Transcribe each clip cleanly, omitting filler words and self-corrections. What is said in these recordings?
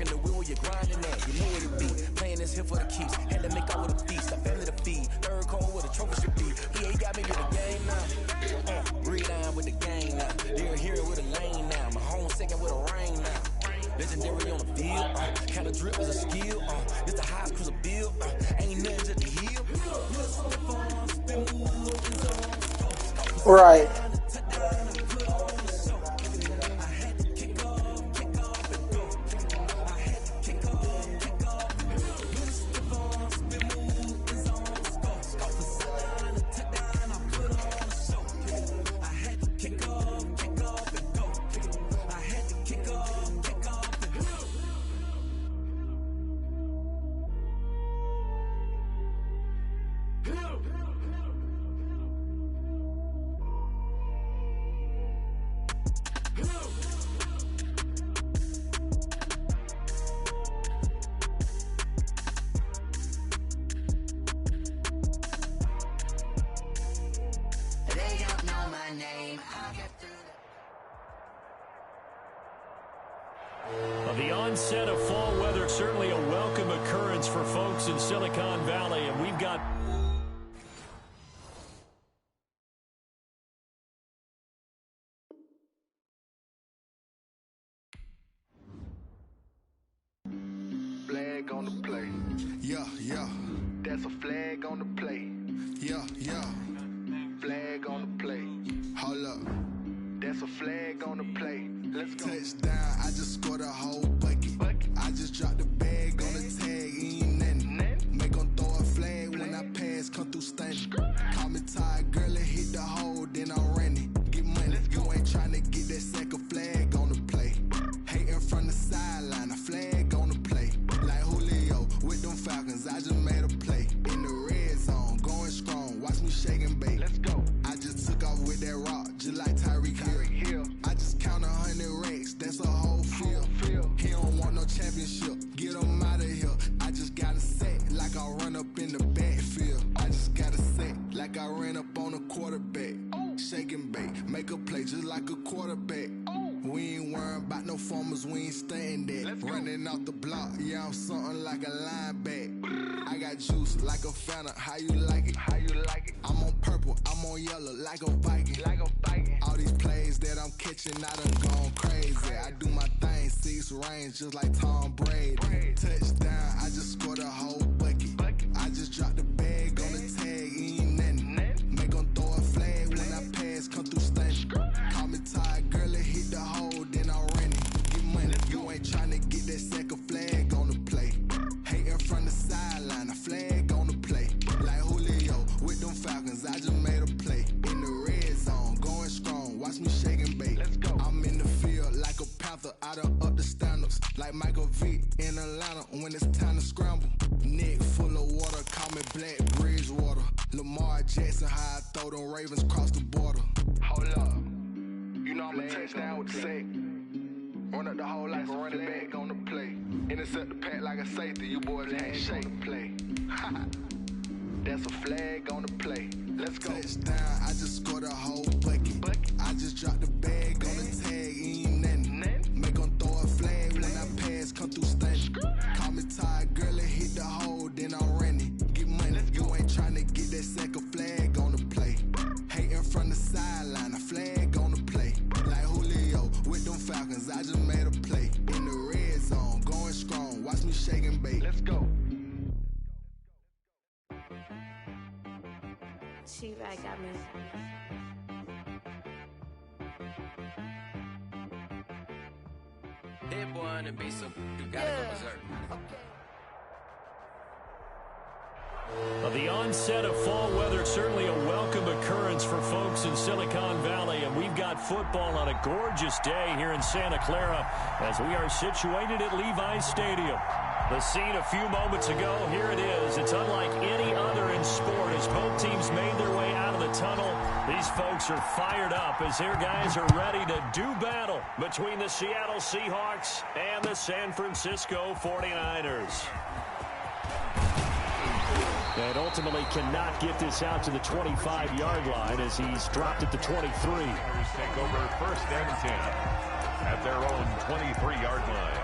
Working the wheel where you're grinding at. You know what it be. Playing this here for the keeps. Had to make out with a feast. A family to feed. Third call with a trophy should be. He got me with the game now. Read on with the game now. They're here with a lane now. My home second with a rain now. Legendary on the field. Kind of drip is a skill. This the highest cruiser bill. Ain't nothing to the hill. Right. The onset of fall weather, certainly a welcome occurrence for folks in Silicon Valley, and we've got... Flag on the play. Yeah, yeah. That's a flag on the play. Yeah, yeah. Flag on the play. Hold up. That's a flag on the play. Let's go. Touchdown, I just scored a whole bucket. I just dropped the bag on the tag, ain't nothing. Make 'em throw a flag when I pass, come through stunning. Call me tired, girl, and hit the hole, then I'm running. Get money, you ain't tryna get that second flag on the play. Hating from the sideline, a flag on the play. Like Julio with them Falcons, I just made a play. In the red zone, going strong, watch me shake and bake. Let's go. I just took off with that rock, just like Tyreek Hill. I just count 100 racks, that's a whole field. He don't want no championship, get him out of here. I just got a set, like I run up in the backfield. I just got a set, like I ran up on a quarterback. Shake and bake, make a play just like a quarterback. We ain't worrying about no formers, we ain't staying that. Running off the block, yeah, I'm something like a lineback. I got juice like a Fanta, how you like it? How you like it? I'm on purple, I'm on yellow, like a Viking. Like a Viking. All these plays that I'm catching, I done gone crazy. I do my thing, 6 range, just like Tom Brady. Touchdown, I just scored a whole bucket. I just dropped the bag on the tag, ain't nothing. Make 'em throw a flag when I pass, come through stunning. Call me tired, girl, and hit the hole, then I'm running. Get money, you ain't tryna get that second flag on the play. Hating from the sideline, a flag on the play. Like Julio with them Falcons, I just made a play. In the red zone, going strong, watch me shake and bake. Let's go. I'm in the field like a Panther, I done up the standards. Like Michael Vick in Atlanta when it's time to scramble. Neck full of water, call me Black Bridgewater. Lamar Jackson, how I throw them Ravens cross the border. Hold up. You know I'm a touchdown with the sack. Run up the hole like a running back on the play. Intercept the pack like a safety. You boys ain't shake and play. That's a flag on the play. Let's go. Touchdown, I just scored a whole bucket. I just dropped the bag on the tag, ain't nothing. Make 'em throw a flag when I pass, come through stunning. Call me tired, girl, and hit the hole, then I'm running. Get money, you ain't tryna get that second flag on the play. Hating from the sideline, a flag on the play. Like Julio with them Falcons, I just made a play. In the red zone, going strong, watch me shake and bake. Let's go. She-Rag got me. That boy on the beat, so you gotta go berserk. The onset of fall weather, certainly a welcome occurrence for folks in Silicon Valley, and we've got football on a gorgeous day here in Santa Clara as we are situated at Levi's Stadium. The scene a few moments ago, here it is. It's unlike any other in sport as both teams made their way out of the tunnel. These folks are fired up as their guys are ready to do battle between the Seattle Seahawks and the San Francisco 49ers. And ultimately cannot get this out to the 25-yard line as he's dropped at the 23. Take over 1st and 10 at their own 23-yard line.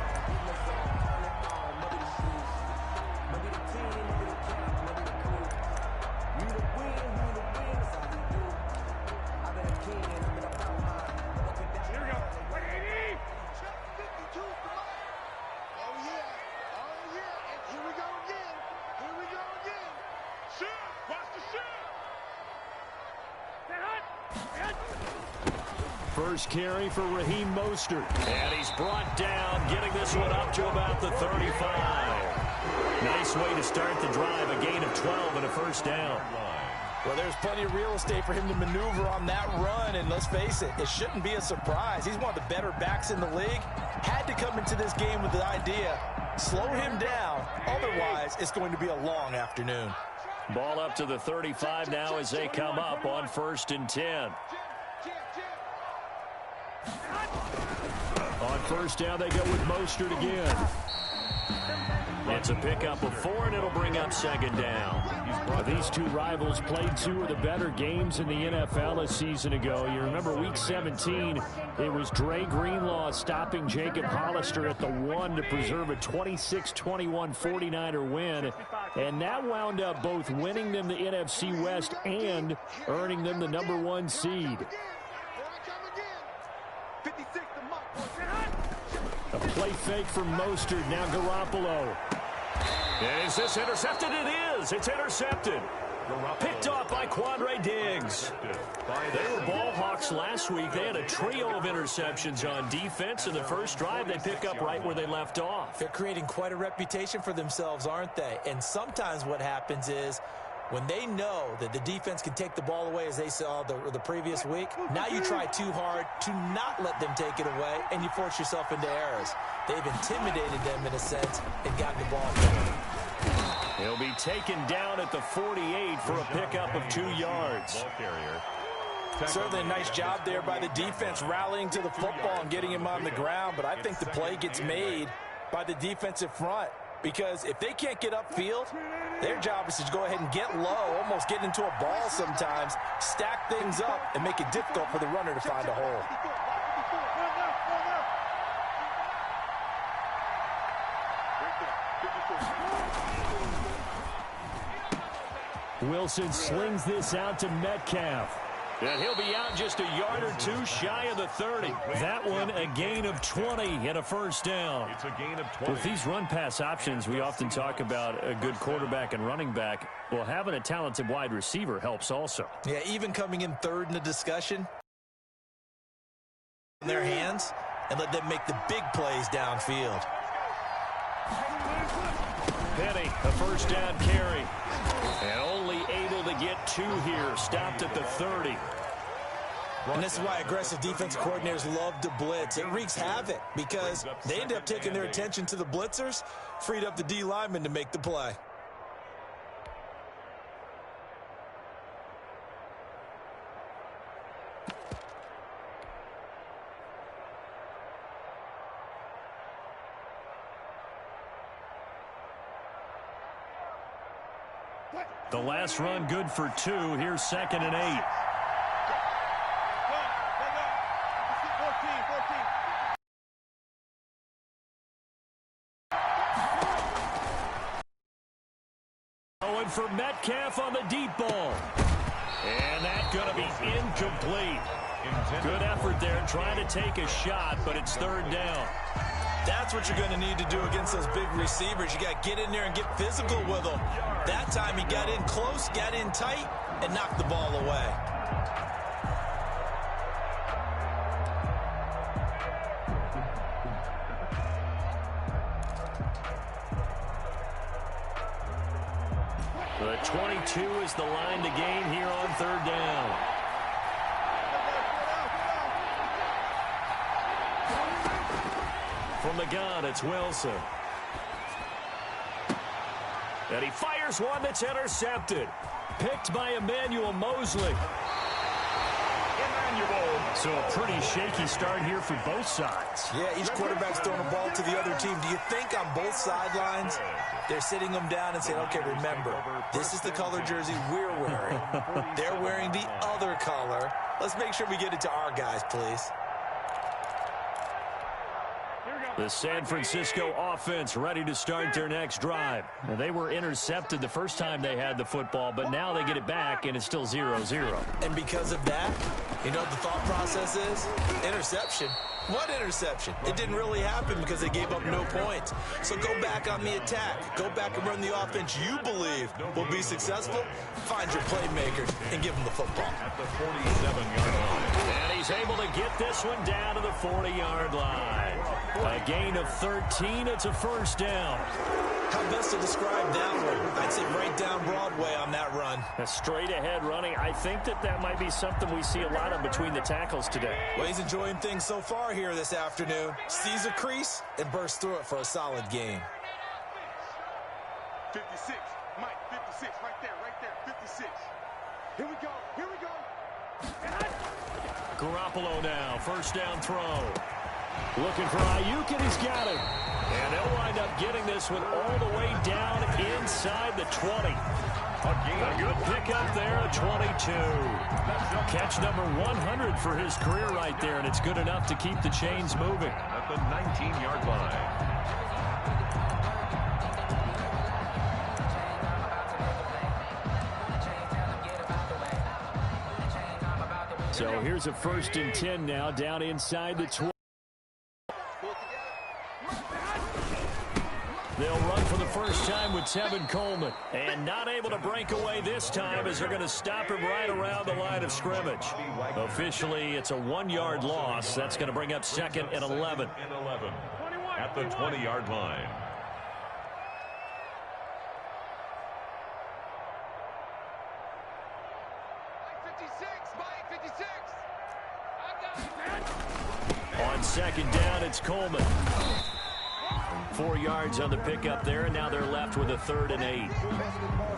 First carry for Raheem Mostert. And he's brought down, getting this one up to about the 35. Nice way to start the drive, a gain of 12 and a first down. Well, there's plenty of real estate for him to maneuver on that run, and let's face it, it shouldn't be a surprise. He's one of the better backs in the league. Had to come into this game with the idea, slow him down, otherwise it's going to be a long afternoon. Ball up to the 35 now as they come up on 1st and 10. On first down, they go with Mostert again. It's a pickup of 4, and it'll bring up 2nd down. These two rivals played 2 of the better games in the NFL a season ago. You remember Week 17, it was Dre Greenlaw stopping Jacob Hollister at the 1 to preserve a 26-21 49er win. And that wound up both winning them the NFC West and earning them the #1 seed. A play fake from Mostert, now Garoppolo. Is this intercepted? It is. It's intercepted. Picked off by Quandre Diggs. They were ball hawks last week. They had a trio of interceptions on defense. In the first drive, they pick up right where they left off. They're creating quite a reputation for themselves, aren't they? And sometimes what happens is when they know that the defense can take the ball away, as they saw the previous week, now you try too hard to not let them take it away, and you force yourself into errors. They've intimidated them in a sense and gotten the ball going. He'll be taken down at the 48 for a pickup of 2 yards. Certainly a nice job there by the defense rallying to the football and getting him on the ground, but I think the play gets made by the defensive front. Because if they can't get upfield, their job is to go ahead and get low, almost get into a ball sometimes, stack things up, and make it difficult for the runner to find a hole. Wilson slings this out to Metcalf. And he'll be out just a yard or 2 shy of the 30. That one a gain of 20 and a first down. It's a gain of 20. With these run-pass options, we often talk about a good quarterback and running back. Well, having a talented wide receiver helps also. Yeah, even coming in third in the discussion, in their hands, and let them make the big plays downfield. Penny, a first down carry. And only able to get 2 here. Stopped at the 30. And this is why aggressive defensive coordinators love to blitz. It wreaks havoc because they end up taking their attention to the blitzers, freed up the D lineman to make the play. The last run good for 2. Here's 2nd and 8. Going for Metcalf on the deep ball. And that's going to be incomplete. Good effort there trying to take a shot, but it's 3rd down. That's what you're going to need to do against those big receivers. You got to get in there and get physical with them. That time he got in close, got in tight, and knocked the ball away. The 22 is the line to gain here on 3rd down. From the gun, it's Wilson. And he fires one that's intercepted. Picked by Emmanuel Mosley. So a pretty shaky start here for both sides. Yeah, each quarterback's throwing the ball to the other team. Do you think on both sidelines they're sitting them down and saying, okay, remember, this is the color jersey we're wearing. They're wearing the other color. Let's make sure we get it to our guys, please. The San Francisco offense ready to start their next drive. Now, they were intercepted the first time they had the football, but now they get it back, and it's still 0-0. And because of that, You know what the thought process is? Interception. What interception? It didn't really happen because they gave up no points. So go back on the attack. Go back and run the offense you believe will be successful. Find your playmakers and give them the football. At the 47-yard line. And he's able to get this one down to the 40-yard line. A gain of 13. It's a first down. How best to describe downward? I'd say right down Broadway on that run. A straight ahead running. I think that might be something we see a lot of between the tackles today. Well, he's enjoying things so far here this afternoon. Sees a crease and bursts through it for a solid gain. 56, Mike, 56, right there, 56. Here we go. Garoppolo now, first down throw. Looking for Ayuk, and he's got it. And they'll wind up getting this one all the way down inside the 20. A good pickup there, a 22. Catch number 100 for his career right there, and it's good enough to keep the chains moving. At the 19-yard line. So here's a 1st and 10 now, down inside the 20. They'll run for the first time with Tevin Coleman. And not able to break away this time as they're going to stop him right around the line of scrimmage. Officially, it's a 1-yard loss. That's going to bring up 2nd and 11. At the 20-yard line. On 2nd down, it's Coleman. 4 yards on the pickup there, and now they're left with a 3rd and 8.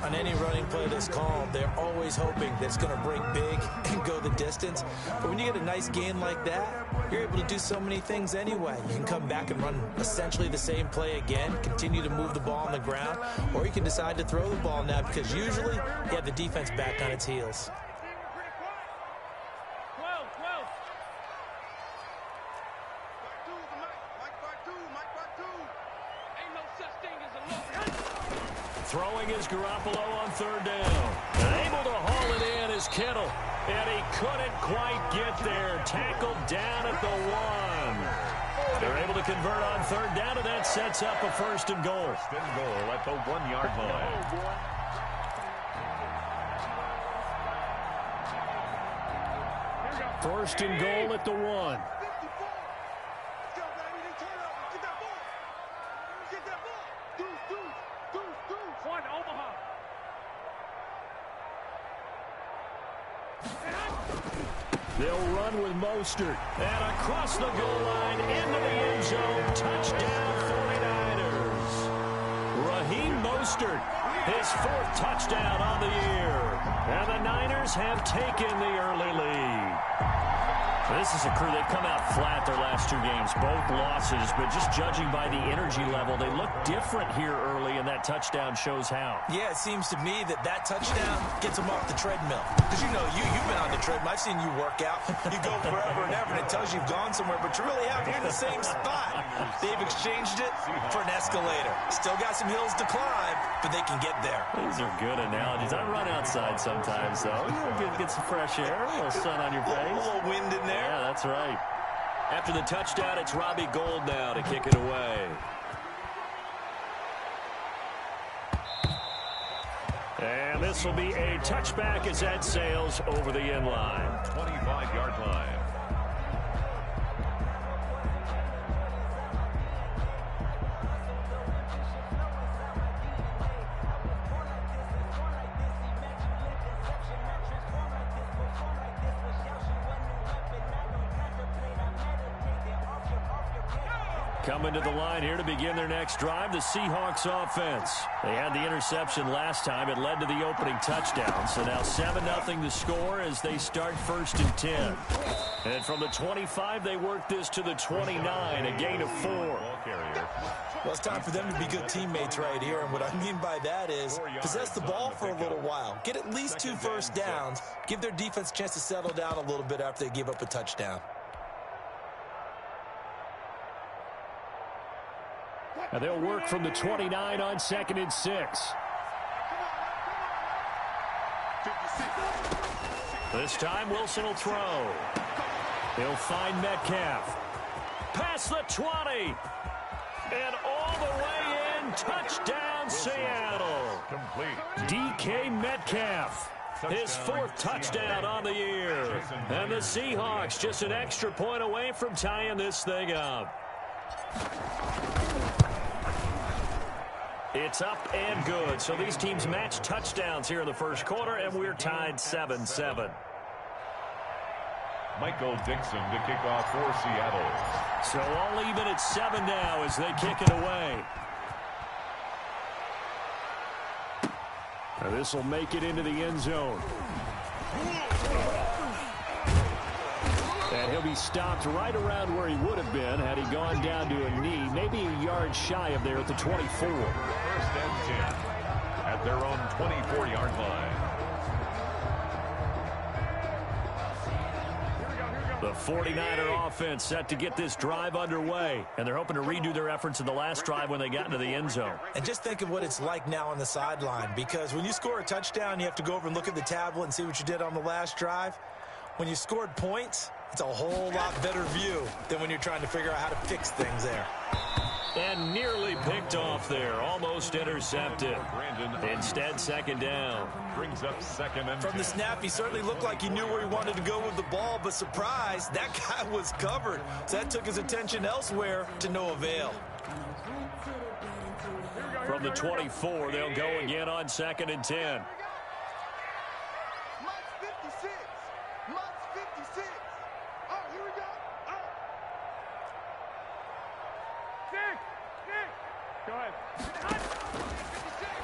On any running play that's called, they're always hoping that it's going to break big and go the distance. But when you get a nice gain like that, you're able to do so many things anyway. You can come back and run essentially the same play again, continue to move the ball on the ground, or you can decide to throw the ball now because usually you have the defense back on its heels. Throwing is Garoppolo on 3rd down. Able to haul it in is Kittle. And he couldn't quite get there. Tackled down at the 1. They're able to convert on 3rd down, and that sets up a 1st and goal. 1st and goal at the 1-yard line. First and goal at the 1. They'll run with Mostert. And across the goal line, into the end zone. Touchdown, 49ers. Raheem Mostert, his 4th touchdown on the year. And the Niners have taken the early lead. This is a crew, they've come out flat their last 2 games, both losses, but just judging by the energy level, they look different here early, and that touchdown shows how. Yeah, it seems to me that touchdown gets them off the treadmill. Because you know, you've been on the treadmill. I've seen you work out. You go forever and ever, and it tells you you've gone somewhere, but you really haven't in the same spot. They've exchanged it for an escalator. Still got some hills to climb, but they can get there. These are good analogies. I run outside sometimes, though. Get some fresh air, a little sun on your face. A little wind in there. Yeah, that's right. After the touchdown, it's Robbie Gould now to kick it away. And this will be a touchback as that sails over the end line. 25-yard line. Coming to the line here to begin their next drive, the Seahawks offense. They had the interception last time. It led to the opening touchdown. So now 7-0 the score as they start 1st and 10. And from the 25, they work this to the 29, a gain of 4. Well, it's time for them to be good teammates right here. And what I mean by that is possess the ball for a little while. Get at least 2 first downs. Give their defense a chance to settle down a little bit after they give up a touchdown. And they'll work from the 29 on 2nd and 6. This time Wilson will throw. He'll find Metcalf. Past the 20. And all the way in. Touchdown, Seattle. Complete. DK Metcalf. His 4th touchdown on the year. And the Seahawks just an extra point away from tying this thing up. It's up and good. So these teams match touchdowns here in the first quarter, and we're tied 7-7. Michael Dixon to kick off for Seattle. So all even at 7 now as they kick it away. Now this will make it into the end zone. And he'll be stopped right around where he would have been had he gone down to a knee, maybe a yard shy of there at the 24. First and 10 at their own 24-yard line. The 49er offense set to get this drive underway, and they're hoping to redo their efforts in the last drive when they got into the end zone. And just think of what it's like now on the sideline, because when you score a touchdown, you have to go over and look at the tablet and see what you did on the last drive. When you scored points, it's a whole lot better view than when you're trying to figure out how to fix things there. And nearly picked off there, almost intercepted. Instead, second down. Brings up second and 10. From the snap, he certainly looked like he knew where he wanted to go with the ball, but surprise, that guy was covered. So that took his attention elsewhere to no avail. From the 24, they'll go again on second and 10.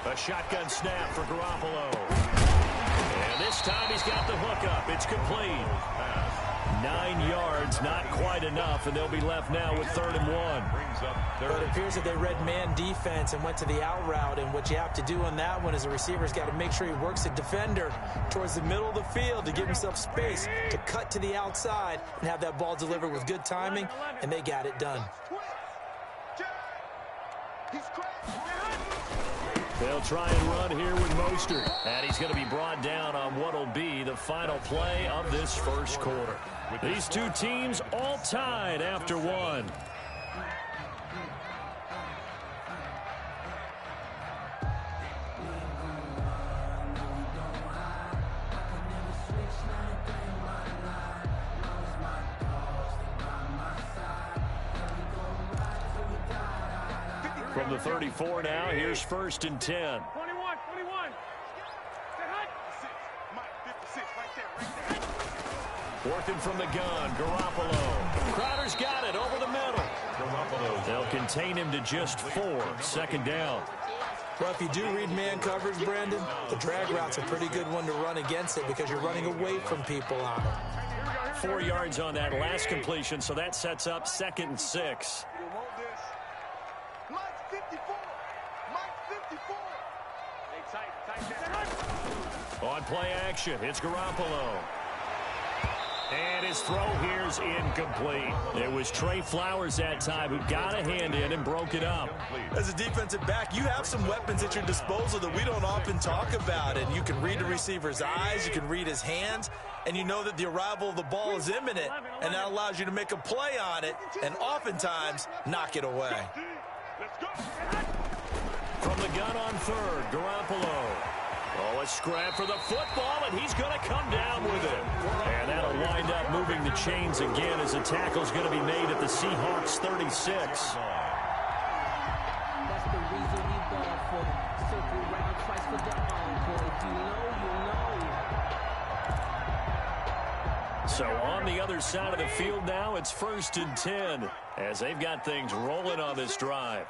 A shotgun snap for Garoppolo. And this time he's got the hook up. It's complete. 9 yards, not quite enough, and they'll be left now with 3rd and 1. But it appears that they read man defense and went to the out route, and what you have to do on that one is the receiver's got to make sure he works the defender towards the middle of the field to give himself space to cut to the outside and have that ball delivered with good timing, and they got it done. They'll try and run here with Mostert. And he's going to be brought down on what will be the final play of this first quarter. These two teams all tied after one. From the 34 now, here's 1st and 10. 21. Working from the gun, Garoppolo. Crowder's got it over the middle. They'll contain him to just 4. 2nd down. Well, if you do read man coverage, Brandon, the drag route's a pretty good one to run against it because you're running away from people on it. 4 yards on that last completion, so that sets up 2nd and 6. On play action, it's Garoppolo. And his throw here's incomplete. It was Trey Flowers that time who got a hand in and broke it up. As a defensive back, you have some weapons at your disposal that we don't often talk about. And you can read the receiver's eyes, you can read his hands, and you know that the arrival of the ball is imminent, and that allows you to make a play on it and oftentimes knock it away. From the gun on 3rd, Garoppolo. Oh, a scrap for the football, and he's going to come down with it. And that'll wind up moving the chains again as the tackle's going to be made at the Seahawks 36. That's the reason we ball for circle round twice for the encore. If you know, you know. So on the other side of the field now, it's 1st and 10 as they've got things rolling on this drive.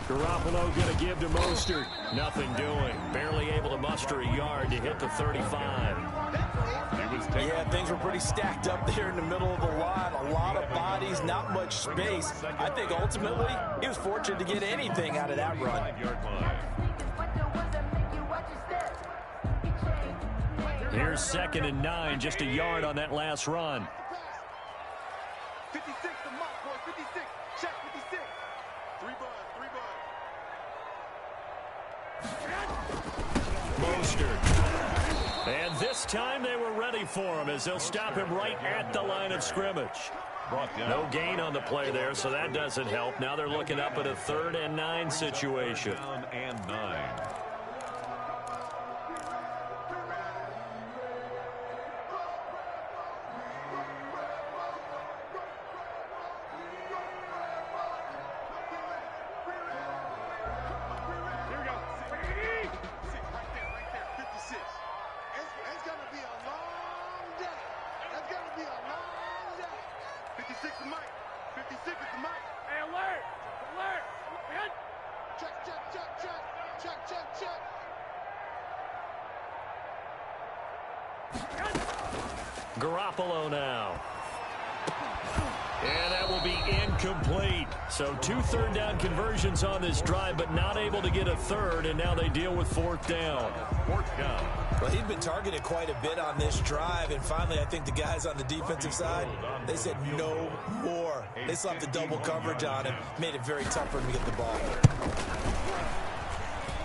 Garoppolo going to give to Mostert. Nothing doing. Barely able to muster a yard to hit the 35. Yeah, things were pretty stacked up there in the middle of the line. A lot of bodies, not much space. I think ultimately he was fortunate to get anything out of that run. Here's 2nd and 9, just a yard on that last run. 56 to mark, boy. 56. Check 56. 3 buds. Mostert. And this time they were ready for him as they'll stop him right at the line of scrimmage. No gain on the play there, so that doesn't help. Now they're looking up at a 3rd and 9 situation. 3rd and 9. Garoppolo now. And that will be incomplete. So 2 3rd down conversions on this drive, but not able to get a 3rd, and now they deal with 4th down. 4th down. Well, he'd been targeted quite a bit on this drive, and finally I think the guys on the defensive side, they said no more. They slapped the double coverage on him, made it very tough for him to get the ball.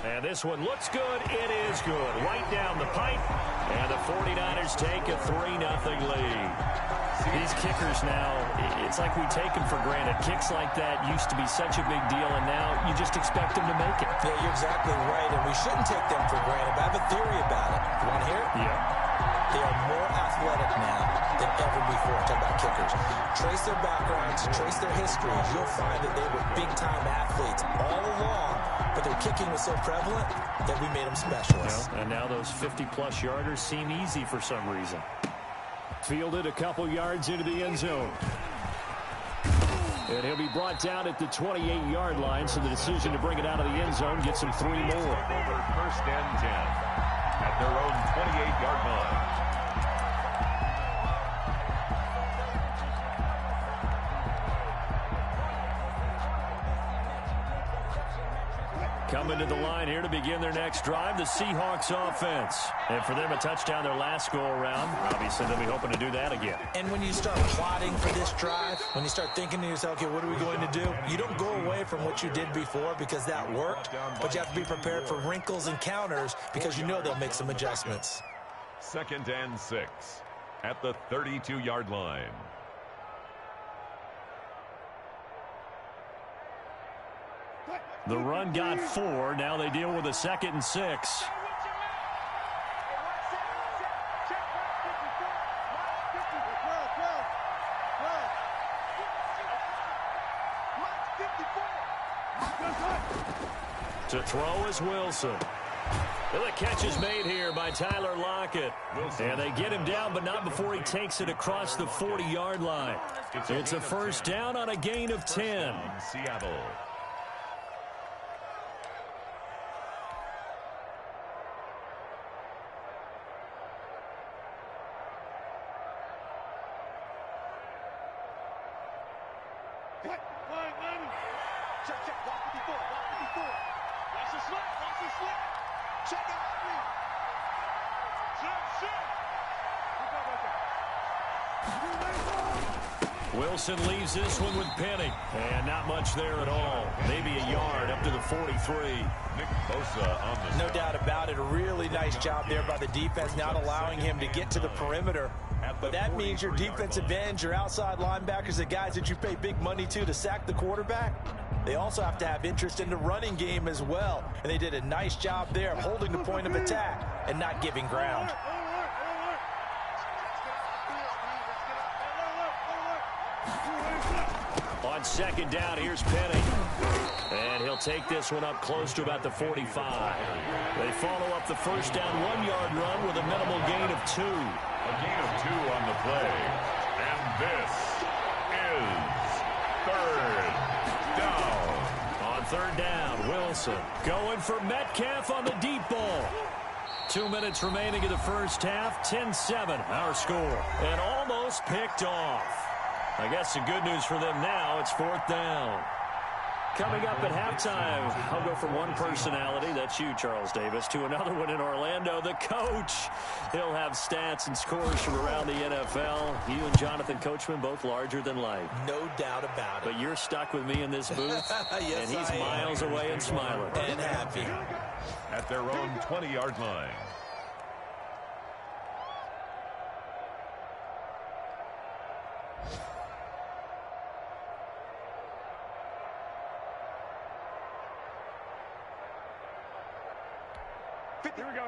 And this one looks good. It is good. Right down the pipe. And the 49ers take a 3-0 lead. These kickers now, it's like we take them for granted. Kicks like that used to be such a big deal, and now you just expect them to make it. Yeah, you're exactly right, and we shouldn't take them for granted. But I have a theory about it. You want to hear it? Yeah. They are more athletic now than ever before. Talk about kickers. Trace their backgrounds, trace their histories. You'll find that they were big-time athletes all along, but their kicking was so prevalent that we made them specialists. And now those 50-plus yarders seem easy for some reason. Fielded a couple yards into the end zone. And he'll be brought down at the 28-yard line, so the decision to bring it out of the end zone gets him 3 more. 1st and 10 at their own 28-yard line. Coming to the line here to begin their next drive, the Seahawks offense. And for them, a touchdown their last go-around. Obviously, they'll be hoping to do that again. And when you start plotting for this drive, when you start thinking to yourself, okay, what are we going to do? You don't go away from what you did before because that worked, but you have to be prepared for wrinkles and counters because you know they'll make some adjustments. 2nd and 6 at the 32-yard line. The run got 4. Now they deal with a 2nd and 6. To throw is Wilson. And the catch is made here by Tyler Lockett. And they get him down, but not before he takes it across the 40-yard line. It's a 1st down on a gain of 10. Seattle. Wilson leaves this one with Penny. And not much there at all. Maybe a yard up to the 43. Nick Bosa on the No doubt about it. A really nice job there by the defense, not allowing him to get to the perimeter. But that means your defensive ends, your outside linebackers, the guys that you pay big money to sack the quarterback, they also have to have interest in the running game as well. And they did a nice job there of holding the point of attack and not giving ground. On 2nd down, here's Penny. And he'll take this one up close to about the 45. They follow up the 1st down 1-yard run with a minimal gain of 2. A gain of 2 on the play. And this is 3rd down. On 3rd down, Wilson going for Metcalf on the deep ball. 2 minutes remaining in the first half. 10-7 our score. And almost picked off. I guess the good news for them now, it's 4th down. Coming up at halftime, I'll go from one personality, that's you, Charles Davis, to another one in Orlando, the coach. He'll have stats and scores from around the NFL. You and Jonathan Coachman, both larger than life. No doubt about it. But you're stuck with me in this booth, yes, and he's miles away and smiling. And happy. At their own 20-yard line.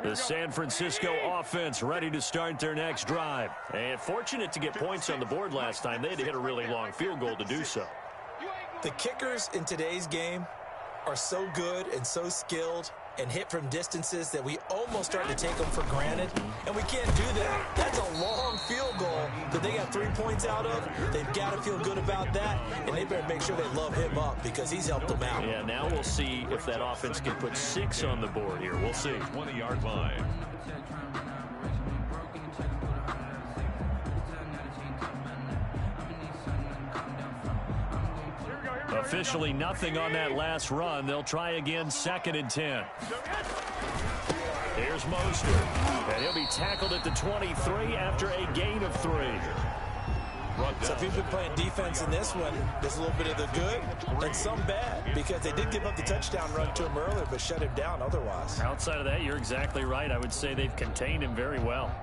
The San Francisco offense ready to start their next drive. And fortunate to get points on the board last time. They had to hit a really long field goal to do so. The kickers in today's game are so good and so skilled and hit from distances that we almost start to take them for granted. And we can't do that. That's a long field goal that they got 3 points out of. They've got to feel good about that, and they better make sure they love him up because he's helped them out. Yeah, now we'll see if that offense can put 6 on the board here. We'll see. 20-yard line. Officially nothing on that last run. They'll try again, 2nd and 10. Here's Mostert, and he'll be tackled at the 23 after a gain of 3. So if you've been playing defense in this one, there's a little bit of the good and some bad because they did give up the touchdown run to him earlier but shut him down otherwise. Outside of that, you're exactly right. I would say they've contained him very well.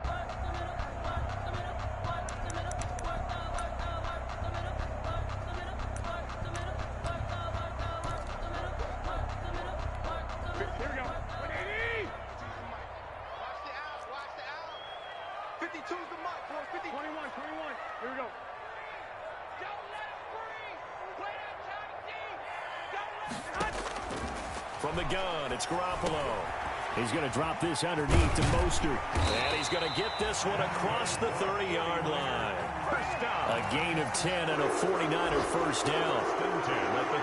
From the gun, it's Garoppolo. He's going to drop this underneath to Mostert. And he's going to get this one across the 30-yard line. A gain of 10 and a 49er first down.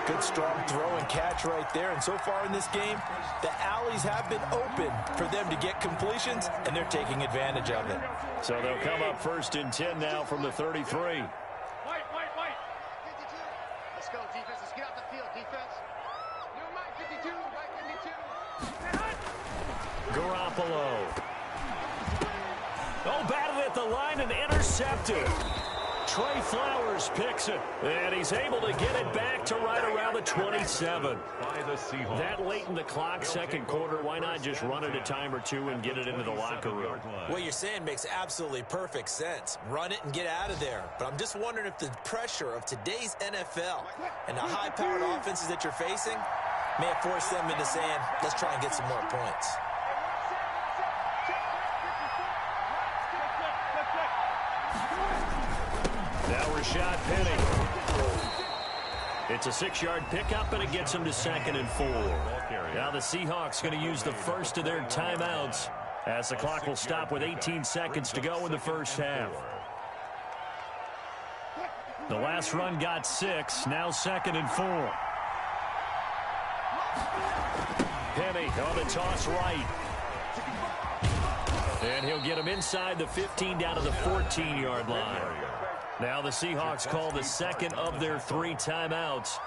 Good strong throw and catch right there. And so far in this game, the alleys have been open for them to get completions, and they're taking advantage of it. So they'll come up 1st and 10 now from the 33. White. 52. Let's go, defense. Let's get out the field, defense. New Mike 52. Mike 52. Garoppolo. Oh, batted at the line and intercepted. Trey Flowers picks it, and he's able to get it back to right around the 27. That late in the clock, second quarter, why not just run it a time or two and get it into the locker room? What you're saying makes absolutely perfect sense. Run it and get out of there. But I'm just wondering if the pressure of today's NFL and the high-powered offenses that you're facing may have forced them into saying, let's try and get some more points. Now Rashad Penny. It's a 6-yard pickup, and it gets him to 2nd and 4. Now the Seahawks going to use the first of their timeouts as the clock will stop with 18 seconds to go in the first half. The last run got 6, now 2nd and 4. Penny on the toss right. And he'll get him inside the 15 down to the 14-yard line. Now the Seahawks call the second of their 3 timeouts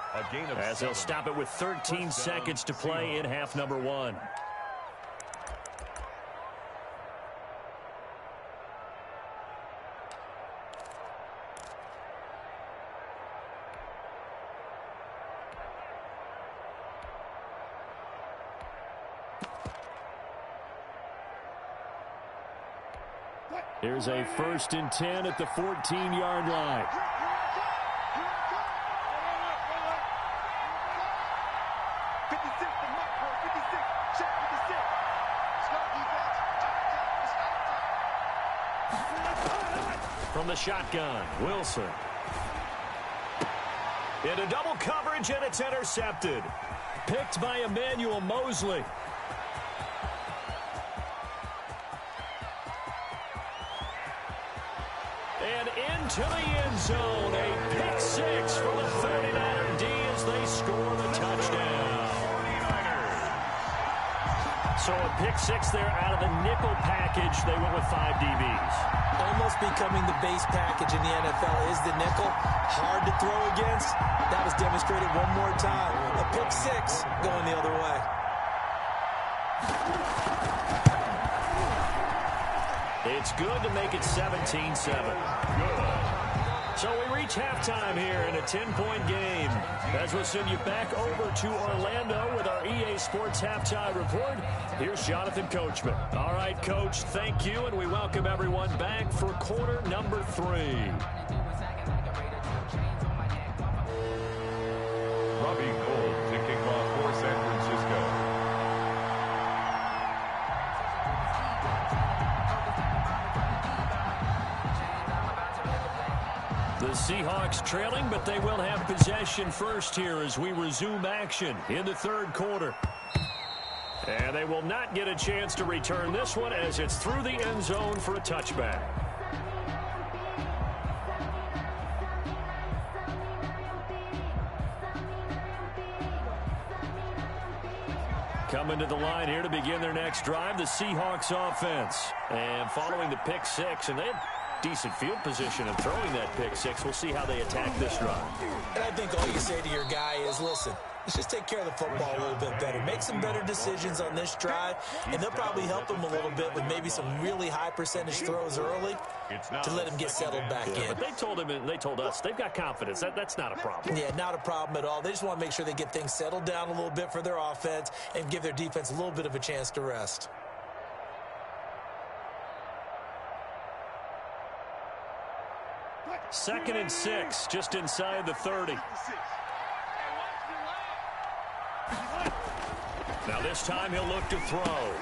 as they'll stop it with 13 seconds to play in half number 1. Here's a 1st and 10 at the 14-yard line. From the shotgun, Wilson. Into double coverage, and it's intercepted. Picked by Emmanuel Mosley. And into the end zone, a pick 6 for the 49er D as they score the touchdown. So a pick six there out of the nickel package. They went with 5 DBs. Almost becoming the base package in the NFL is the nickel. Hard to throw against. That was demonstrated one more time. A pick six going the other way. It's good to make it 17-7. Good. So we reach halftime here in a 10-point game. As we'll send you back over to Orlando with our EA Sports Halftime Report, here's Jonathan Coachman. All right, Coach, thank you, and we welcome everyone back for quarter number 3. Robbie Gould to kick off for San Francisco. The Seahawks trailing, but they will have possession first here as we resume action in the third quarter. And they will not get a chance to return this one as it's through the end zone for a touchback. Coming to the line here to begin their next drive, the Seahawks offense. And following the pick six, and they had decent field position of throwing that pick six. We'll see how they attack this drive. And I think all you say to your guy is, listen, let's just take care of the football a little bit better. Make some better decisions on this drive, and they'll probably help him a little bit with maybe some really high percentage throws early to let him get settled back in. But they told him, and they told us, they've got confidence. That's not a problem. Yeah, not a problem at all. They just want to make sure they get things settled down a little bit for their offense and give their defense a little bit of a chance to rest. Second and 6, just inside the 30. Now this time he'll look to throw.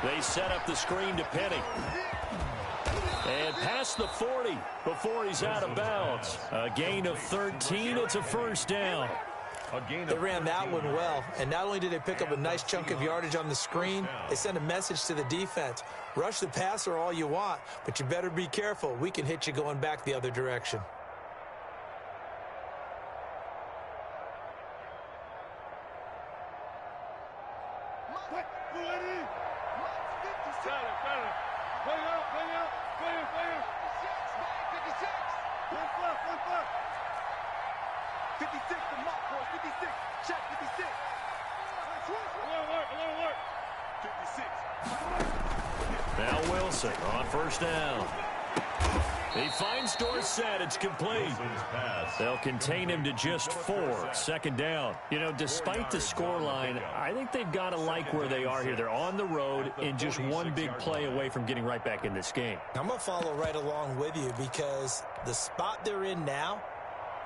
They set up the screen to Penny. And past the 40 before he's out of bounds. A gain of 13. It's a first down. They ran that one well, and not only did they pick up a nice chunk of yardage on the screen, they sent a message to the defense. Rush the passer all you want, but you better be careful. We can hit you going back the other direction. Now Wilson on first down. He finds Dorsett. It's complete. They'll contain him to just 4. Second down. You know, despite the scoreline, I think they've got to like where they are here. They're on the road and just one big play away from getting right back in this game. I'm going to follow right along with you because the spot they're in now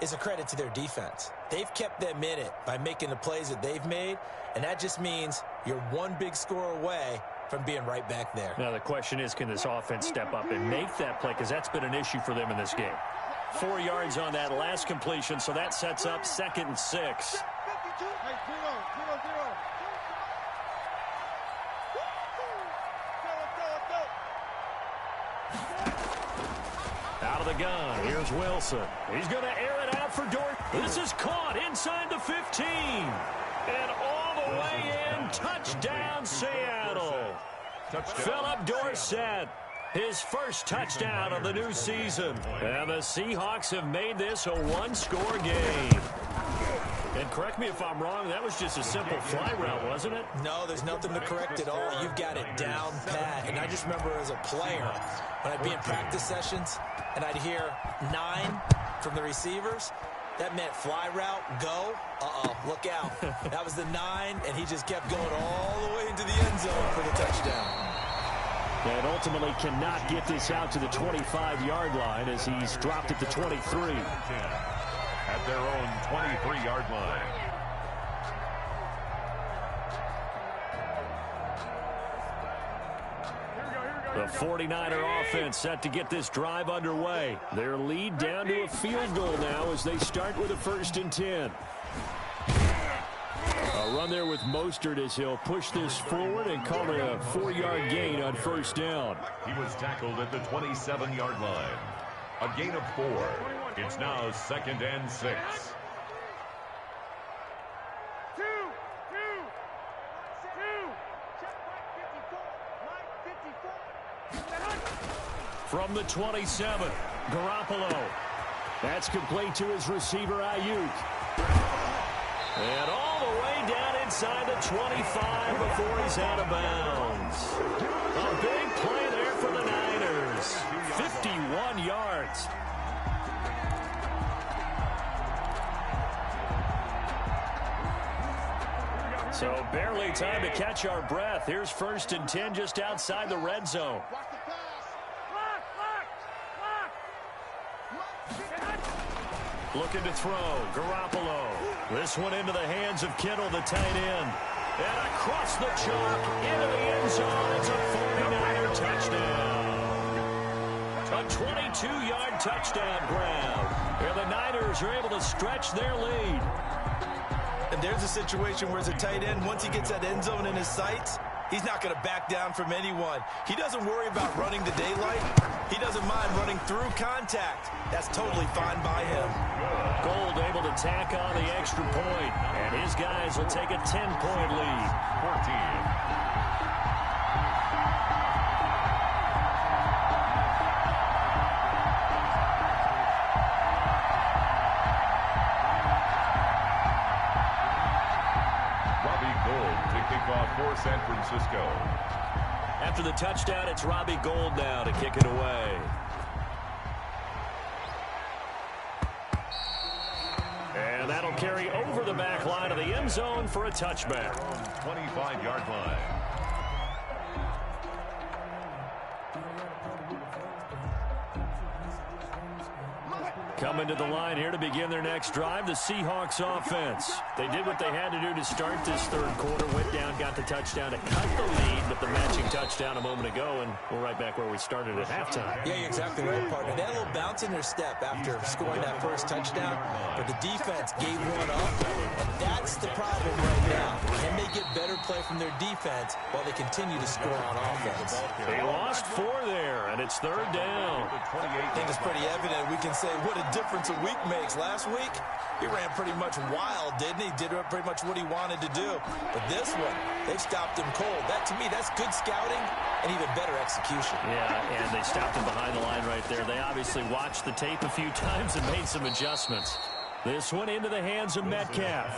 is a credit to their defense. They've kept them in it by making the plays that they've made, and that just means you're one big score away from being right back there. Now the question is, can this offense step up and make that play? Because that's been an issue for them in this game. 4 yards on that last completion, so that sets up 2nd and 6. Out of the gun, here's Wilson. He's going to air it out for Dort. This is caught inside the 15. And all the way in, touchdown Seattle. Philip Dorsett, his first touchdown of the new season. And the Seahawks have made this a one-score game. And correct me if I'm wrong, that was just a simple fly route, wasn't it? No, there's nothing to correct at all. You've got it down pat. And I just remember as a player, when I'd be in practice sessions and I'd hear 9 from the receivers, that meant fly route, go, look out. That was the 9, and he just kept going all the way into the end zone for the touchdown. And ultimately cannot get this out to the 25-yard line as he's dropped at the 23. At their own 23-yard line. The 49er offense set to get this drive underway. Their lead down to a field goal now as they start with a 1st and 10. A run there with Mostert as he'll push this forward and call it a 4-yard gain on 1st down. He was tackled at the 27-yard line. A gain of 4. It's now 2nd and 6. From the 27, Garoppolo. That's complete to his receiver, Ayuk. And all the way down inside the 25 before he's out of bounds. A big play there for the Niners. 51 yards. So barely time to catch our breath. Here's 1st and 10 just outside the red zone. Looking to throw. Garoppolo. This one into the hands of Kittle, the tight end. And across the chalk into the end zone. It's a 49er touchdown. A 22-yard touchdown grab. And the Niners are able to stretch their lead. And there's a situation where as a tight end, once he gets that end zone in his sights, he's not going to back down from anyone. He doesn't worry about running the daylight. He doesn't mind running through contact. That's totally fine by him. Gold able to tack on the extra point, and his guys will take a 10-point lead. 14. For San Francisco. After the touchdown, it's Robbie Gould now to kick it away. And that'll carry over the back line of the end zone for a touchback. 25-yard line. Coming to the line here to begin their next drive, the Seahawks offense. They did what they had to do to start this third quarter, went down, got the touchdown to cut the lead, but the matching touchdown a moment ago, and we're right back where we started at halftime. Yeah, you're exactly right, partner. They had a little bounce in their step after scoring that first touchdown, but the defense gave one up, and that's the problem right now. Can they get better play from their defense while they continue to score on offense? They lost 4 there, and it's third down. I think it's pretty evident. We can say what a difference a week makes. Last week, he ran pretty much wild, didn't he? Did pretty much what he wanted to do. But this one, they've stopped him cold. That, to me, that's good scouting and even better execution. Yeah, and they stopped him behind the line right there. They obviously watched the tape a few times and made some adjustments. This one into the hands of Metcalf.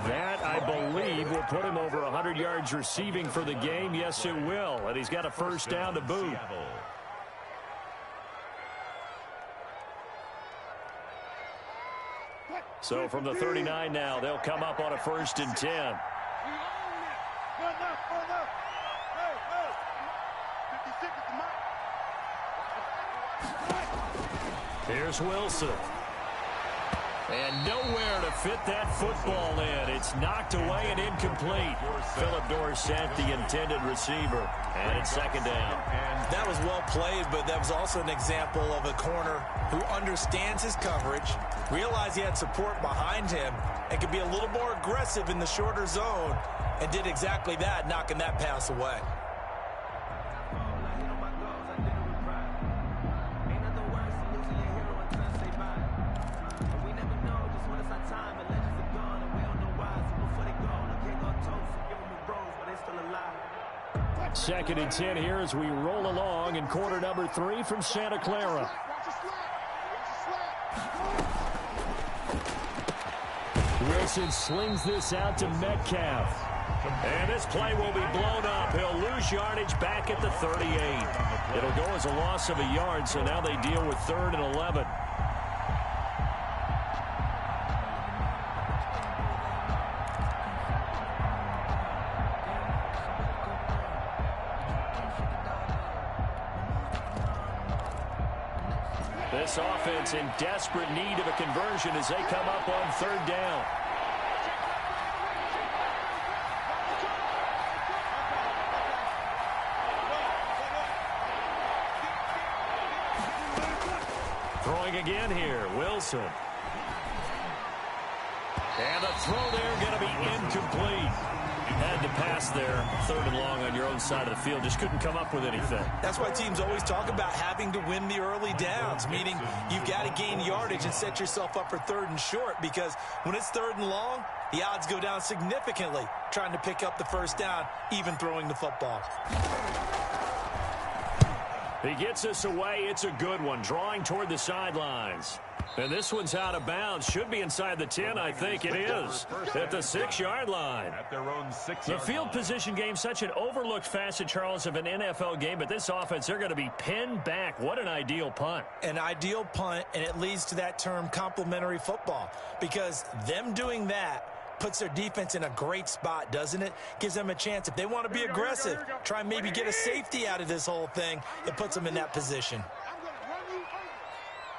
That, I believe, will put him over 100 yards receiving for the game. Yes, it will. And he's got a first down to boot. So from the 39 now, they'll come up on a 1st and 10. Here's Wilson. And nowhere to fit that football in. It's knocked away and incomplete. Philip Dorsett, the intended receiver. And it's 2nd down. That was well played, but that was also an example of a corner who understands his coverage, realized he had support behind him, and could be a little more aggressive in the shorter zone, and did exactly that, knocking that pass away. Second and 10 here as we roll along in quarter number 3 from Santa Clara. Wilson slings this out to Metcalf. And this play will be blown up. He'll lose yardage back at the 38. It'll go as a loss of a yard, so now they deal with 3rd and 11. This offense in desperate need of a conversion as they come up on 3rd down. Throwing again here, Wilson. And the throw there going to be incomplete. Had to pass there, 3rd and long on your own side of the field. Just couldn't come up with anything. That's why teams always talk about having to win the early downs, meaning you've got to gain yardage and set yourself up for 3rd and short, because when it's 3rd and long, the odds go down significantly trying to pick up the first down, even throwing the football. He gets us away. It's a good one, drawing toward the sidelines. And this one's out of bounds. Should be inside the 10. I think it is. At the 6-yard line. At their own 6-yard The field position game, such an overlooked facet, Charles, of an NFL game. But this offense, they're going to be pinned back. What an ideal punt. An ideal punt, and it leads to that term complementary football. Because them doing that puts their defense in a great spot, doesn't it? Gives them a chance. If they want to be aggressive, try and maybe get a safety out of this whole thing, it puts them in that position. I'm going to run you over.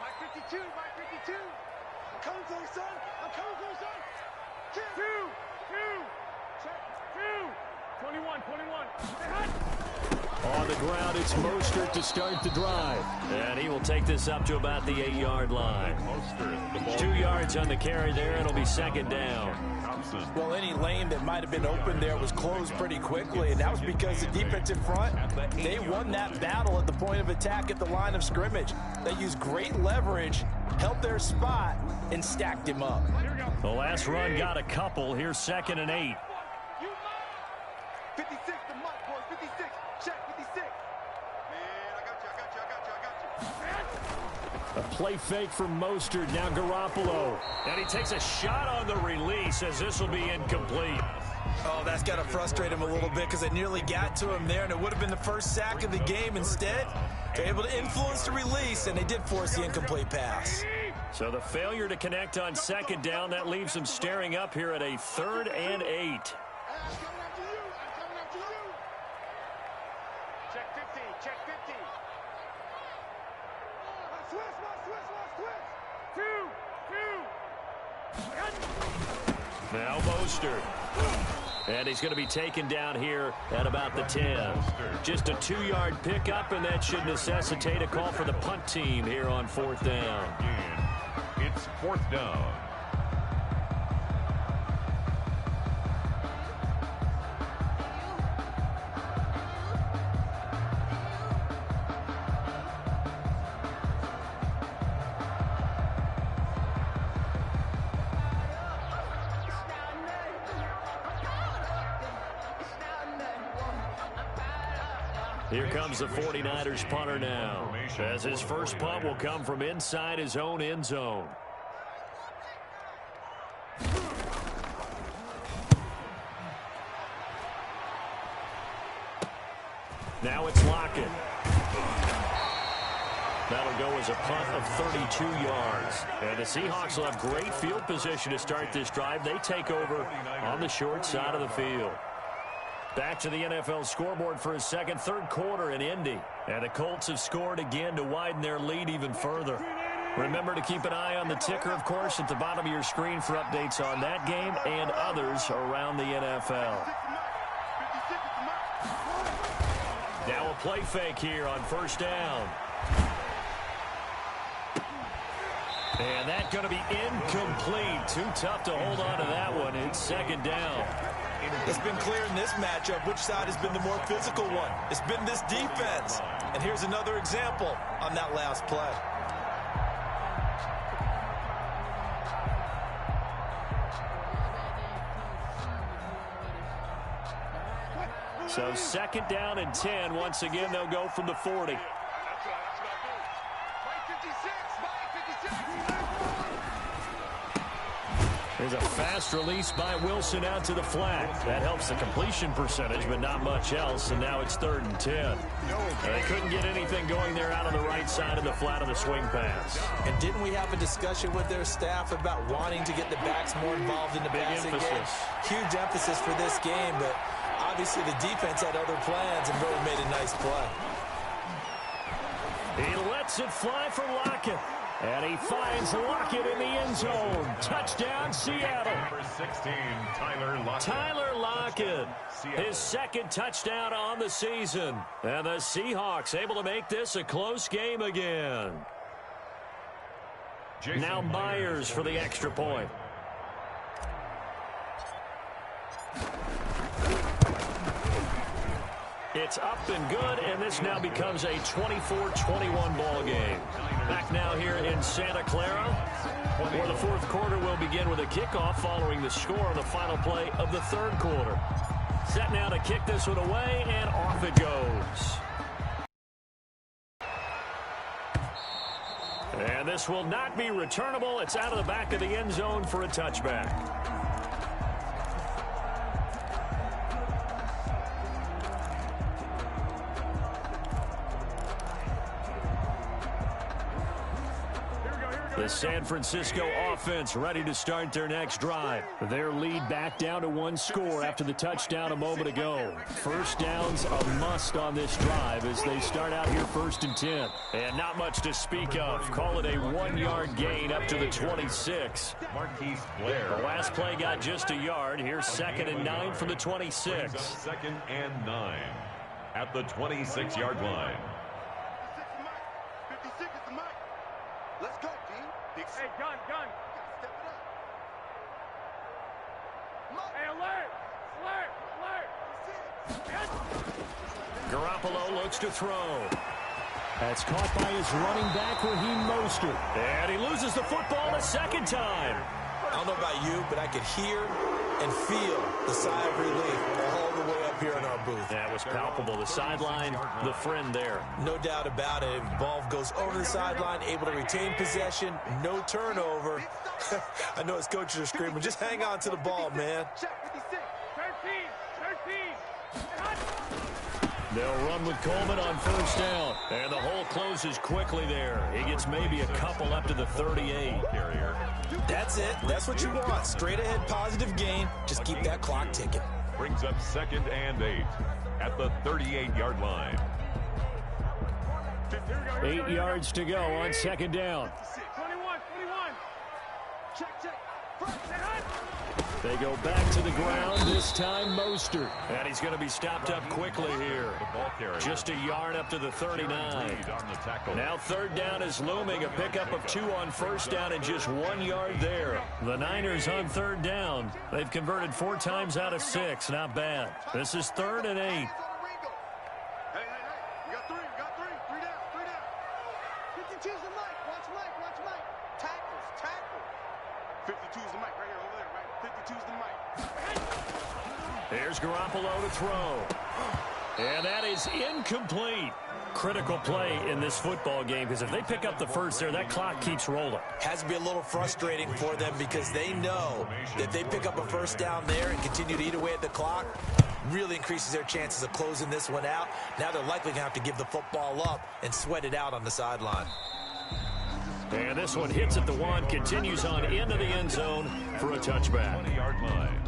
My 52, my 52. I'm coming for you, son. I'm coming for you, son. Check. 21. On the ground, it's Mostert to start the drive. And he will take this up to about the 8-yard line. 2 yards on the carry there. It'll be second down. Well, any lane that might have been open there was closed pretty quickly, and that was because the defensive front, they won that battle at the point of attack at the line of scrimmage. They used great leverage, held their spot, and stacked him up. The last run got a couple. Here's 2nd and 8. 56, the mark, boys. 56. Check, 56. Man, I got you. A play fake from Mostert. Now Garoppolo. And he takes a shot on the release as this will be incomplete. Oh, that's got to frustrate him a little bit because they nearly got to him there, and it would have been the first sack of the game. Instead, they're able to influence the release, and they did force the incomplete pass. So the failure to connect on 2nd down, that leaves them staring up here at a 3rd and 8. Check 50. Switch. Now Mostert. And he's going to be taken down here at about the 10. Just a 2-yard pickup, and that should necessitate a call for the punt team here on 4th down. It's 4th down. Here comes the 49ers punter now, as his first punt will come from inside his own end zone. Now it's Lockett. That'll go as a punt of 32 yards. And the Seahawks will have great field position to start this drive. They take over on the short side of the field. Back to the NFL scoreboard for his third quarter in Indy. And the Colts have scored again to widen their lead even further. Remember to keep an eye on the ticker, of course, at the bottom of your screen for updates on that game and others around the NFL. Now a play fake here on 1st down. And that's going to be incomplete. Too tough to hold on to that one. It's 2nd down. It's been clear in this matchup which side has been the more physical one. It's been this defense. And here's another example on that last play. So 2nd down and 10. Once again, they'll go from the 40. There's a fast release by Wilson out to the flat. That helps the completion percentage, but not much else. And now it's 3rd and 10. They couldn't get anything going there out on the right side of the flat of the swing pass. And didn't we have a discussion with their staff about wanting to get the backs more involved in the passing game? Huge emphasis for this game, but obviously the defense had other plans and really made a nice play. He lets it fly for Lockett. And he finds Lockett in the end zone. Touchdown, Seattle. Number 16, Tyler Lockett. Tyler Lockett, his 2nd touchdown on the season. And the Seahawks able to make this a close game again. Now Myers for the extra point. It's up and good, and this now becomes a 24-21 ball game. Back now here in Santa Clara, where the 4th quarter will begin with a kickoff following the score on the final play of the 3rd quarter. Set now to kick this one away, and off it goes. And this will not be returnable. It's out of the back of the end zone for a touchback. The San Francisco offense ready to start their next drive. Their lead back down to one score after the touchdown a moment ago. First down's a must on this drive as they start out here 1st and 10. And not much to speak of. Call it a 1-yard gain up to the 26. Marquise Blair. The last play got just a yard. Here's 2nd and 9 from the 26. 2nd and 9 at the 26-yard line. 56 is the mic. Let's go, D. Hey, gun. Step it up. Hey, alert. Garoppolo looks to throw. That's caught by his running back, Raheem Mostert. And he loses the football a second time. I don't know about you, but I could hear and feel the sigh of relief all the way up here in our booth. That was palpable. The sideline, the friend there. No doubt about it. Ball goes over the sideline, able to retain possession, no turnover. I know his coaches are screaming, just hang on to the ball, man. They'll run with Coleman on first down. And the hole closes quickly there. He gets maybe a couple up to the 38. That's it. That's what you want. Straight ahead positive gain. Just keep that clock ticking. Brings up 2nd and 8 at the 38-yard line. 8 yards to go on 2nd down. 21. Check. They go back to the ground, this time Mostert. And he's going to be stopped up quickly here. Just a yard up to the 39. Now 3rd down is looming. A pickup of 2 on first down and just 1 yard there. The Niners on 3rd down. They've converted 4 times out of 6. Not bad. This is 3rd and 8. Hey. We got 3. 3 down. 52's the mic. Watch Mike. Tackles. 52's the mic right here over there, right? 52's the mic. There's Garoppolo to throw. And that is incomplete. Critical play in this football game because if they pick up the first there, that clock keeps rolling. Has to be a little frustrating for them because they know that if they pick up a first down there and continue to eat away at the clock, really increases their chances of closing this one out. Now they're likely going to have to give the football up and sweat it out on the sideline. And this one hits at the 1, continues on into the end zone for a touchback. 20-yard line.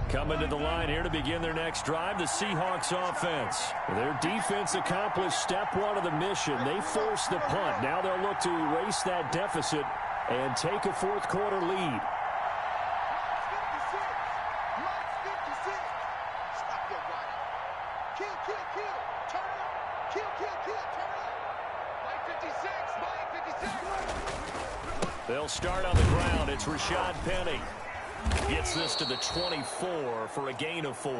Coming to the line here to begin their next drive, the Seahawks offense. Their defense accomplished step 1 of the mission. They forced the punt. Now they'll look to erase that deficit and take a 4th quarter lead. They'll start on the ground. It's Rashad Penny. Gets this to the 24 for a gain of 4.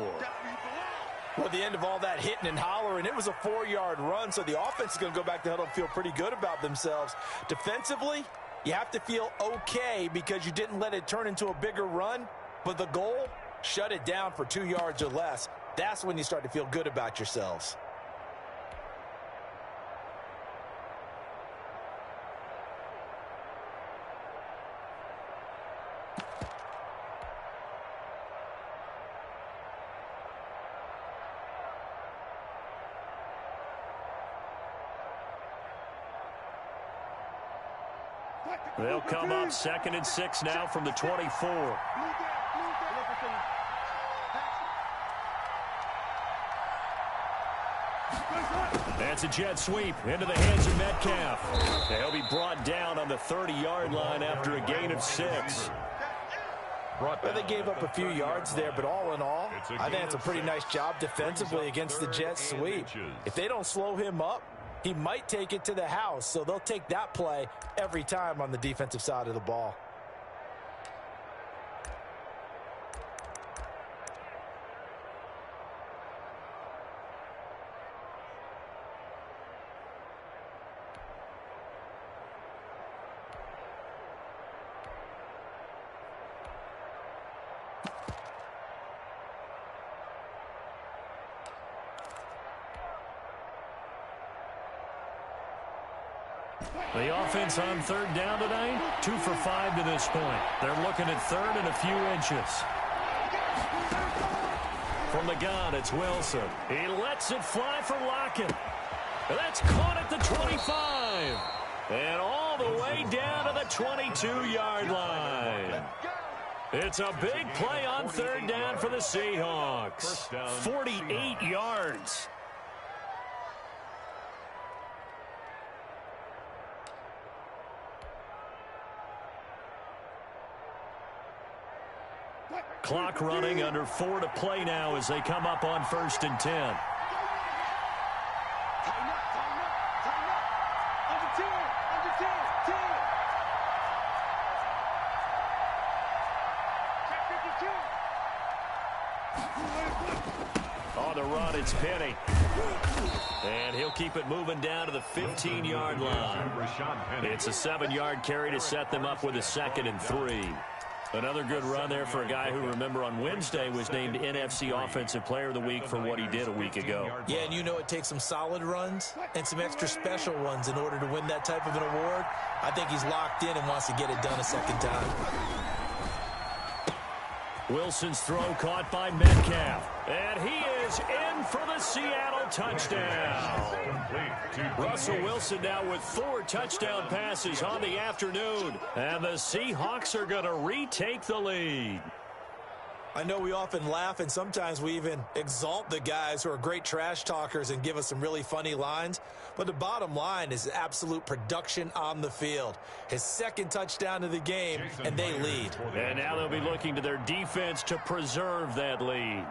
Well, the end of all that hitting and hollering, it was a 4-yard run, so the offense is going to go back to huddle and feel pretty good about themselves. Defensively, you have to feel okay because you didn't let it turn into a bigger run, but the goal, shut it down for 2 yards or less. That's when you start to feel good about yourselves. They'll come up 2nd and 6 now from the 24. That's a jet sweep into the hands of Metcalf. He'll be brought down on the 30-yard line after a gain of 6. Well, they gave up a few yards there, but all in all, I think it's a pretty nice job defensively against the jet sweep. If they don't slow him up, he might take it to the house, so they'll take that play every time on the defensive side of the ball. The offense on third down tonight, 2 for 5 to this point. They're looking at third and a few inches. From the gun, it's Wilson. He lets it fly for Lockett. That's caught at the 25. And all the way down to the 22-yard line. It's a big play on third down for the Seahawks. 48 yards. Clock running, under 4 to play now as they come up on 1st and 10. Tighten up, tighten up, tighten up. Under 10, under 10, 10. Check 52. On the run, it's Penny. And he'll keep it moving down to the 15-yard line. It's a 7-yard carry to set them up with a 2nd and 3. Another good run there for a guy who, remember, on Wednesday was named NFC Offensive Player of the Week for what he did a week ago. Yeah, and you know it takes some solid runs and some extra special ones in order to win that type of an award. I think he's locked in and wants to get it done a second time. Wilson's throw caught by Metcalf. And he is in for the Seattle touchdown. Russell Wilson now with 4 touchdown passes on the afternoon. And the Seahawks are going to retake the lead. I know we often laugh and sometimes we even exalt the guys who are great trash talkers and give us some really funny lines. But the bottom line is absolute production on the field. His 2nd touchdown of the game, and they lead. And now they'll be looking to their defense to preserve that lead.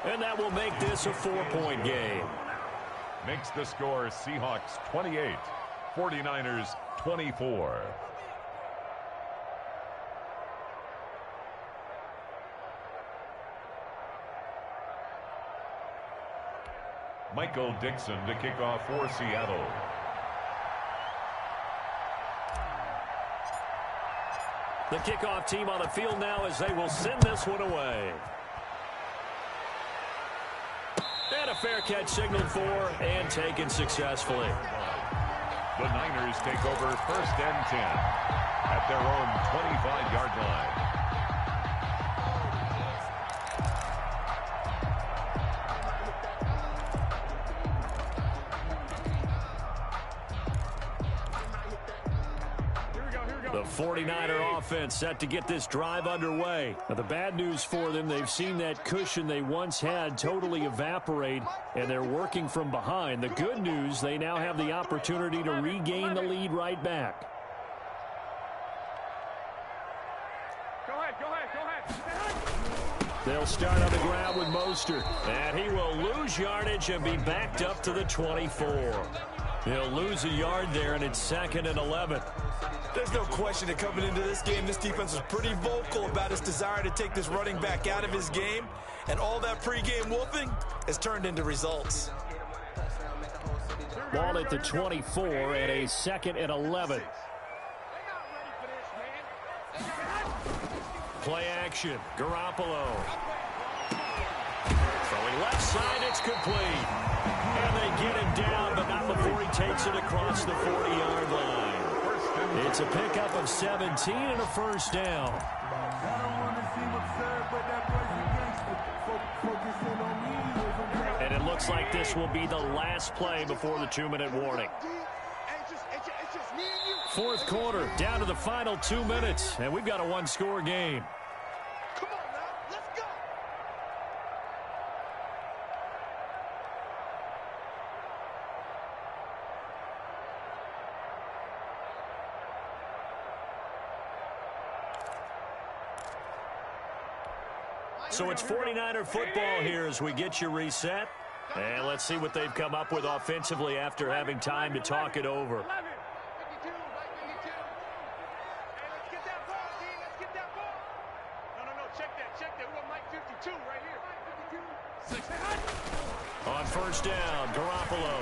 And that will make this a 4-point game. Makes the score Seahawks 28, 49ers 24. Michael Dixon to kick off for Seattle. The kickoff team on the field now as they will send this one away. And a fair catch signaled for and taken successfully. The Niners take over 1st and 10 at their own 25-yard line. The 49er offense set to get this drive underway. Now, the bad news for them, they've seen that cushion they once had totally evaporate, and they're working from behind. The good news, they now have the opportunity to regain the lead right back. Go ahead, go ahead, go ahead. They'll start on the ground with Mostert, and he will lose yardage and be backed up to the 24. He'll lose a yard there, and it's 2nd and 11. There's no question that coming into this game, this defense was pretty vocal about its desire to take this running back out of his game. And all that pregame wolfing has turned into results. Ball at the 24 and a 2nd and 11. Play action. Garoppolo. Throwing left side, it's complete. And they get him down, but not before he takes it across the 40-yard line. It's a pickup of 17 and a 1st down. And it looks like this will be the last play before the 2-minute warning. 4th quarter, down to the final 2 minutes, and we've got a 1-score game. Come on now, let's go. So it's 49er football here as we get you reset. And let's see what they've come up with offensively after having time to talk it over. 52, right 52. Hey, let's get that ball, team. Let's get that ball. No, check that. We want Mike 52 right here. 52. 6. On 1st down, Garoppolo.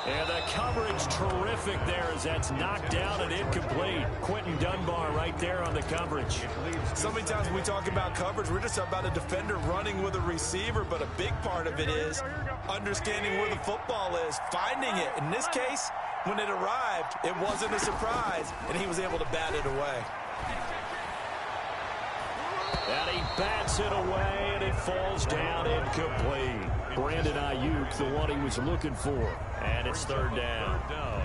And the coverage terrific there as that's knocked down and incomplete. Quentin Dunbar right there on the coverage. So many times when we talk about coverage, we're just about a defender running with a receiver, but a big part of it is understanding where the football is, finding it. In this case, when it arrived, it wasn't a surprise, and he was able to bat it away. And he bats it away, and it falls down incomplete. Brandon Ayuk, the one he was looking for. And it's third down.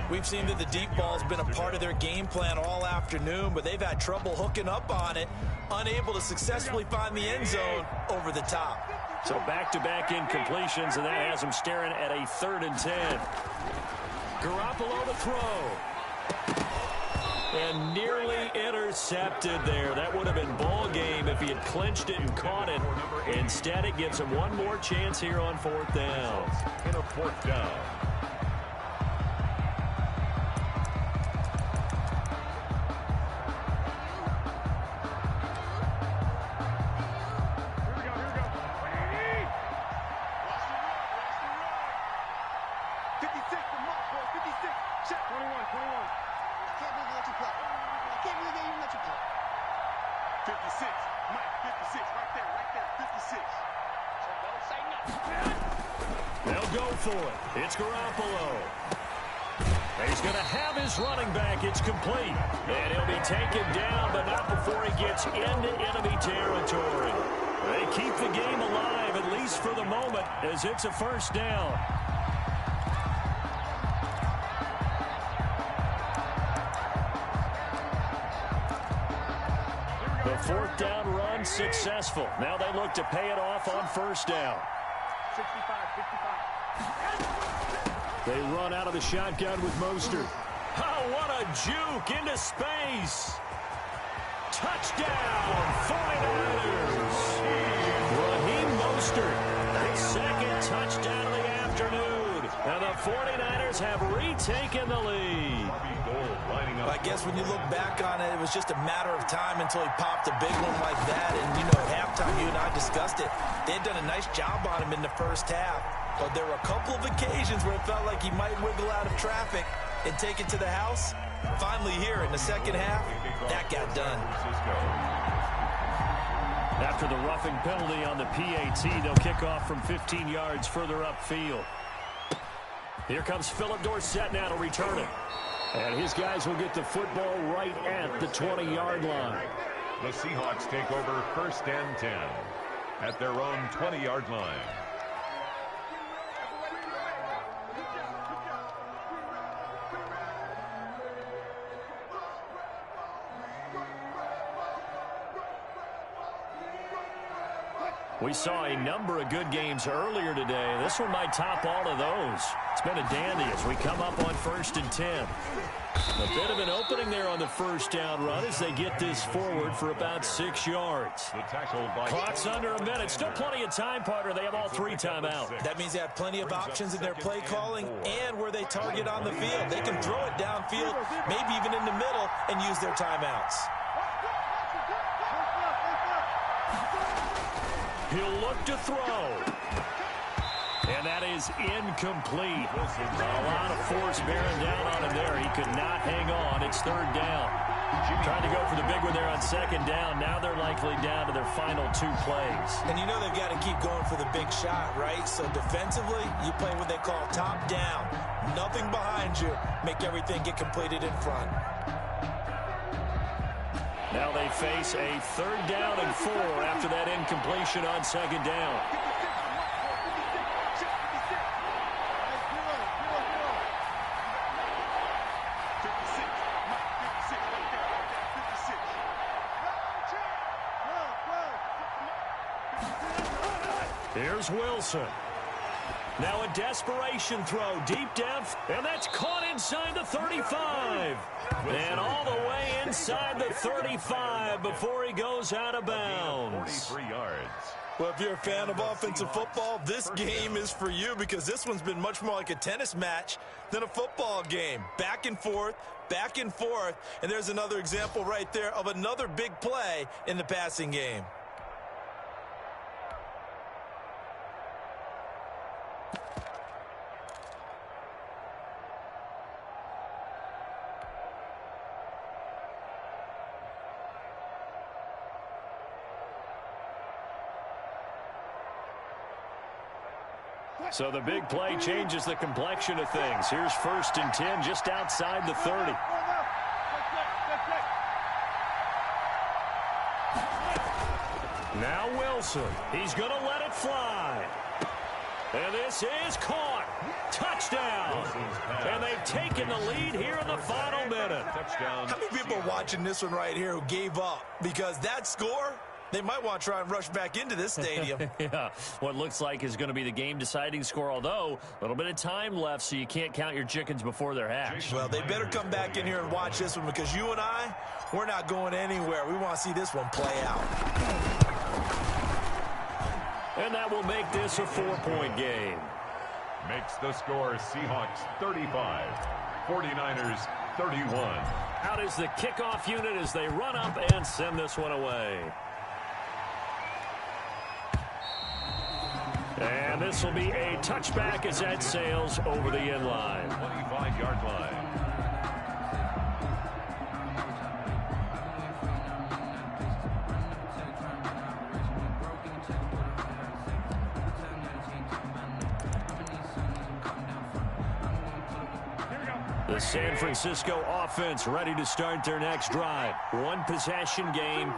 We've seen that the deep ball's been a part of their game plan all afternoon, but they've had trouble hooking up on it, unable to successfully find the end zone over the top. So back-to-back incompletions, and that has them staring at a 3rd and 10. Garoppolo to throw. And nearly intercepted there. That would have been ball game if he had clinched it and caught it. Instead, it gives him one more chance here on 4th down. In a 4th down. They'll go for it. It's Garoppolo. He's going to have his running back. It's complete. And he'll be taken down, but not before he gets into enemy territory. They keep the game alive, at least for the moment, as it's a 1st down. The 4th down run successful. Now they look to pay it off on 1st down. 65, 55. They run out of the shotgun with Mostert. Oh, what a juke into space. Touchdown, 49ers. Raheem Mostert, his 2nd touchdown of the afternoon. And the 49ers have retaken the lead. I guess when you look back on it, it was just a matter of time until he popped a big one like that. And, you know, at halftime, you and I discussed it. They had done a nice job on him in the 1st half. But there were a couple of occasions where it felt like he might wiggle out of traffic and take it to the house. Finally here in the 2nd half, that got done. After the roughing penalty on the PAT, they'll kick off from 15 yards further upfield. Here comes Philip Dorsett now to return it. And his guys will get the football right at the 20-yard line. The Seahawks take over 1st and 10 at their own 20-yard line. We saw a number of good games earlier today. This one might top all of those. It's been a dandy as we come up on 1st and 10. A bit of an opening there on the 1st down run as they get this forward for about 6 yards. Clock's under a minute. Still plenty of time, partner. They have all 3 timeouts. That means they have plenty of options in their play calling and where they target on the field. They can throw it downfield, maybe even in the middle, and use their timeouts. He'll look to throw. And that is incomplete. A lot of force bearing down on him there. He could not hang on. It's 3rd down. Trying to go for the big one there on 2nd down. Now they're likely down to their final 2 plays. And you know they've got to keep going for the big shot, right? So defensively, you play what they call top down. Nothing behind you. Make everything get completed in front. Now they face a 3rd down and 4 after that incompletion on 2nd down. Here's Wilson. Now a desperation throw deep down, and that's caught inside the 35. And all the way inside the 35 before he goes out of bounds. 43 yards. Well, if you're a fan of offensive football, this game is for you because this one's been much more like a tennis match than a football game. Back and forth, and there's another example right there of another big play in the passing game. So the big play changes the complexion of things. Here's 1st and 10 just outside the 30. Now Wilson. He's going to let it fly. And this is caught. Touchdown. And they've taken the lead here in the final minute. Touchdown. How many people are watching this one right here who gave up? Because that score, they might want to try and rush back into this stadium. Yeah, what looks like is going to be the game-deciding score, although a little bit of time left, so you can't count your chickens before they're hatched. Well, they better come back in here and watch this one, because you and I, we're not going anywhere. We want to see this one play out. And that will make this a 4-point game. Makes the score Seahawks 35, 49ers 31. Out is the kickoff unit as they run up and send this one away. And this will be a touchback as that sails over the end line. 25-yard line. The San Francisco offense ready to start their next drive. One possession game.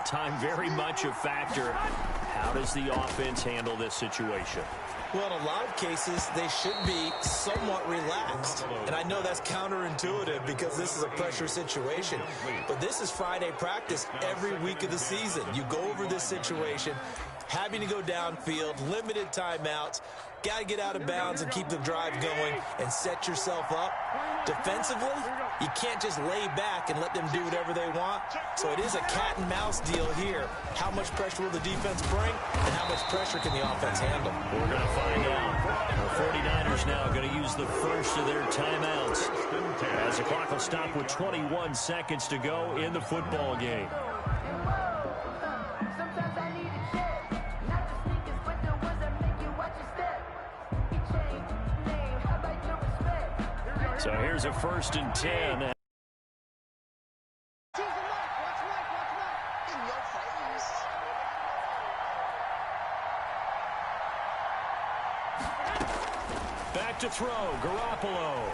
Time very much a factor. How does the offense handle this situation? Well, in a lot of cases, they should be somewhat relaxed. And I know that's counterintuitive because this is a pressure situation. But this is Friday practice every week of the season. You go over this situation, having to go downfield, limited timeouts, got to get out of bounds and keep the drive going and set yourself up. Defensively, you can't just lay back and let them do whatever they want. So it is a cat and mouse deal here. How much pressure will the defense bring, and how much pressure can the offense handle? We're going to find out. The 49ers now going to use the first of their timeouts as the clock will stop with 21 seconds to go in the football game. So here's a 1st and 10. Back to throw, Garoppolo.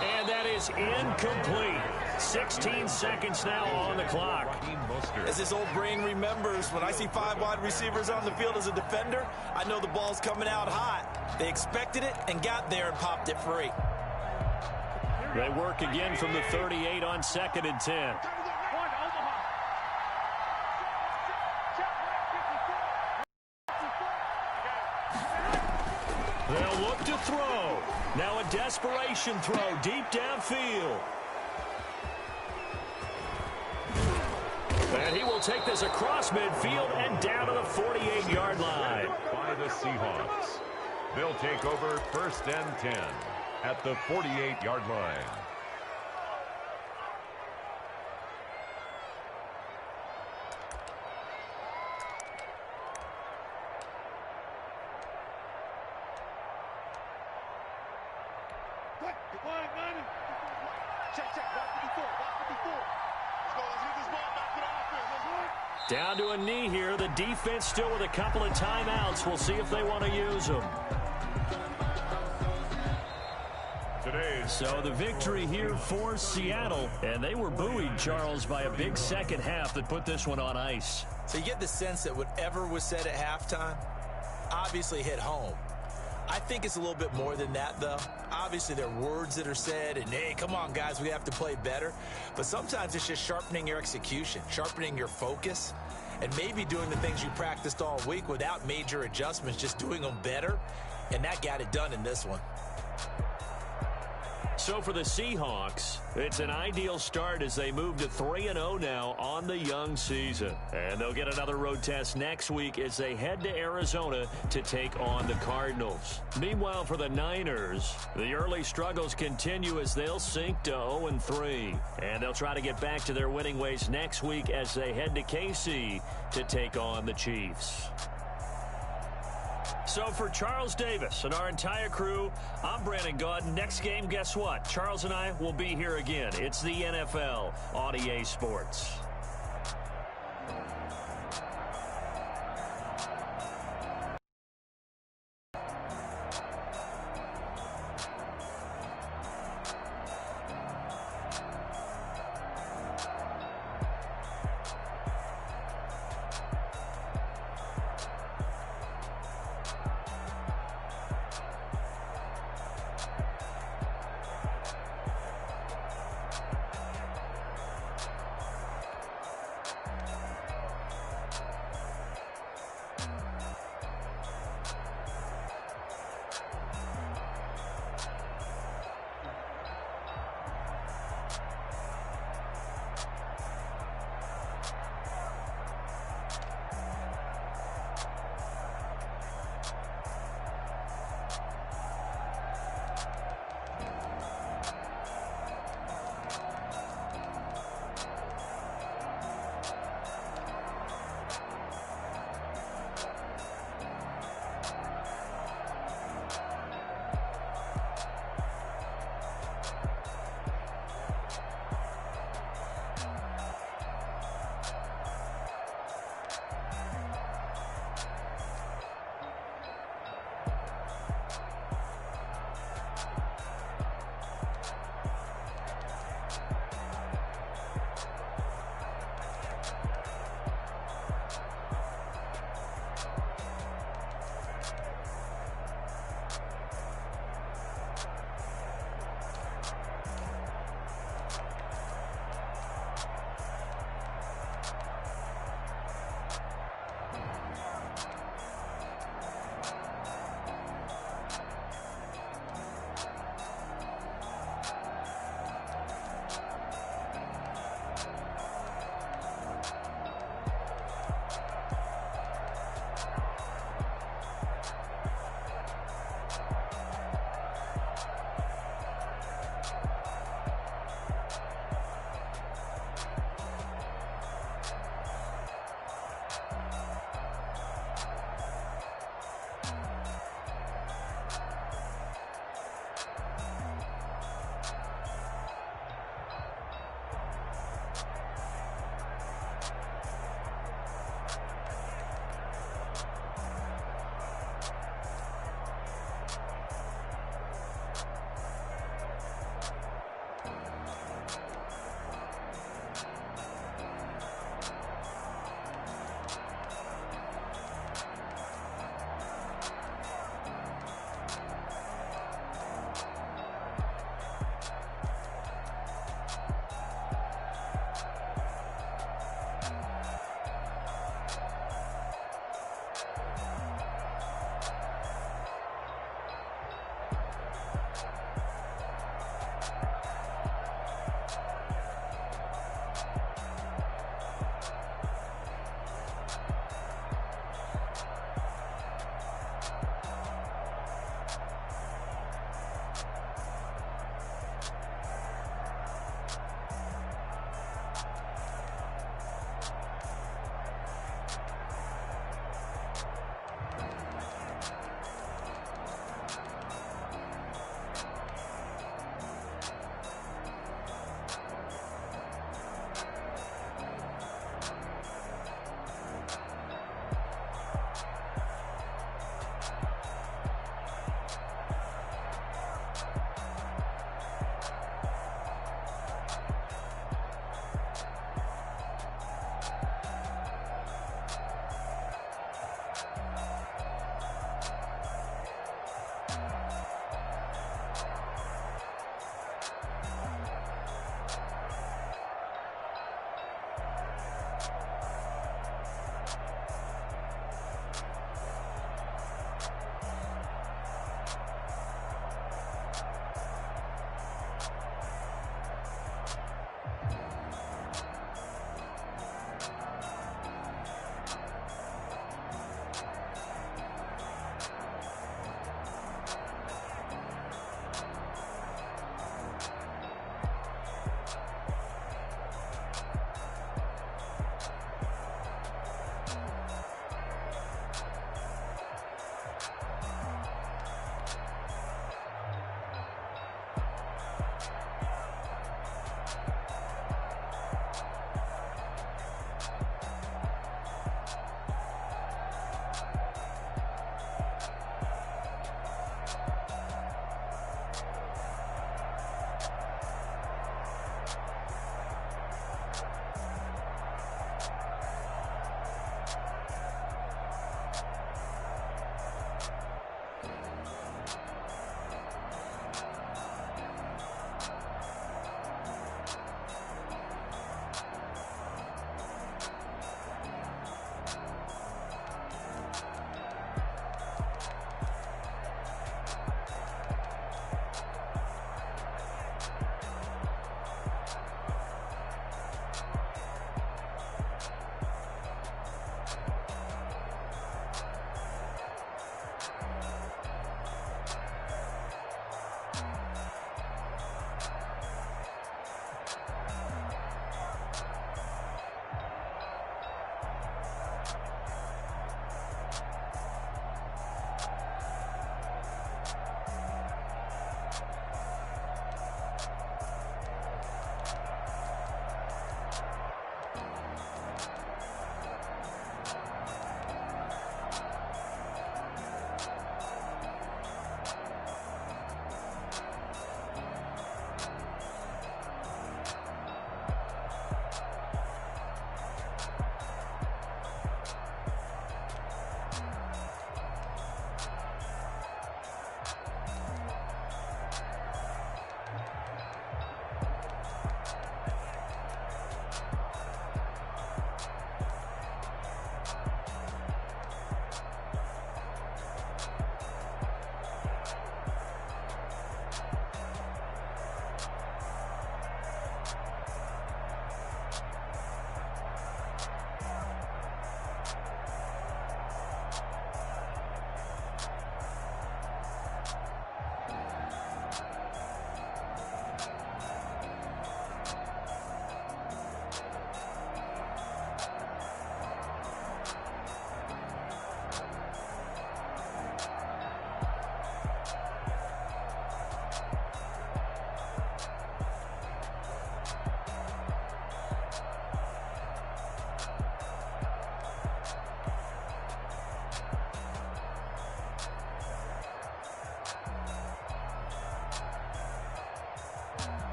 And that is incomplete. 16 seconds now on the clock. As his old brain remembers, when I see 5 wide receivers on the field as a defender, I know the ball's coming out hot. They expected it and got there and popped it free. They work again from the 38 on 2nd and 10. They'll look to throw. Now a desperation throw deep downfield. And he will take this across midfield and down to the 48-yard line. By the Seahawks. They'll take over 1st and 10 at the 48-yard line. Down to a knee here. The defense still with a couple of timeouts. We'll see if they want to use them. So the victory here for Seattle. And they were buoyed, Charles, by a big second half that put this one on ice. So you get the sense that whatever was said at halftime obviously hit home. I think it's a little bit more than that, though. Obviously, there are words that are said, and, hey, come on, guys, we have to play better. But sometimes it's just sharpening your execution, sharpening your focus, and maybe doing the things you practiced all week without major adjustments, just doing them better. And that got it done in this one. So for the Seahawks, it's an ideal start as they move to 3-0 now on the young season. And they'll get another road test next week as they head to Arizona to take on the Cardinals. Meanwhile, for the Niners, the early struggles continue as they'll sink to 0-3. And they'll try to get back to their winning ways next week as they head to KC to take on the Chiefs. So for Charles Davis and our entire crew, I'm Brandon Gaudin. Next game, guess what? Charles and I will be here again. It's the NFL on EA Sports.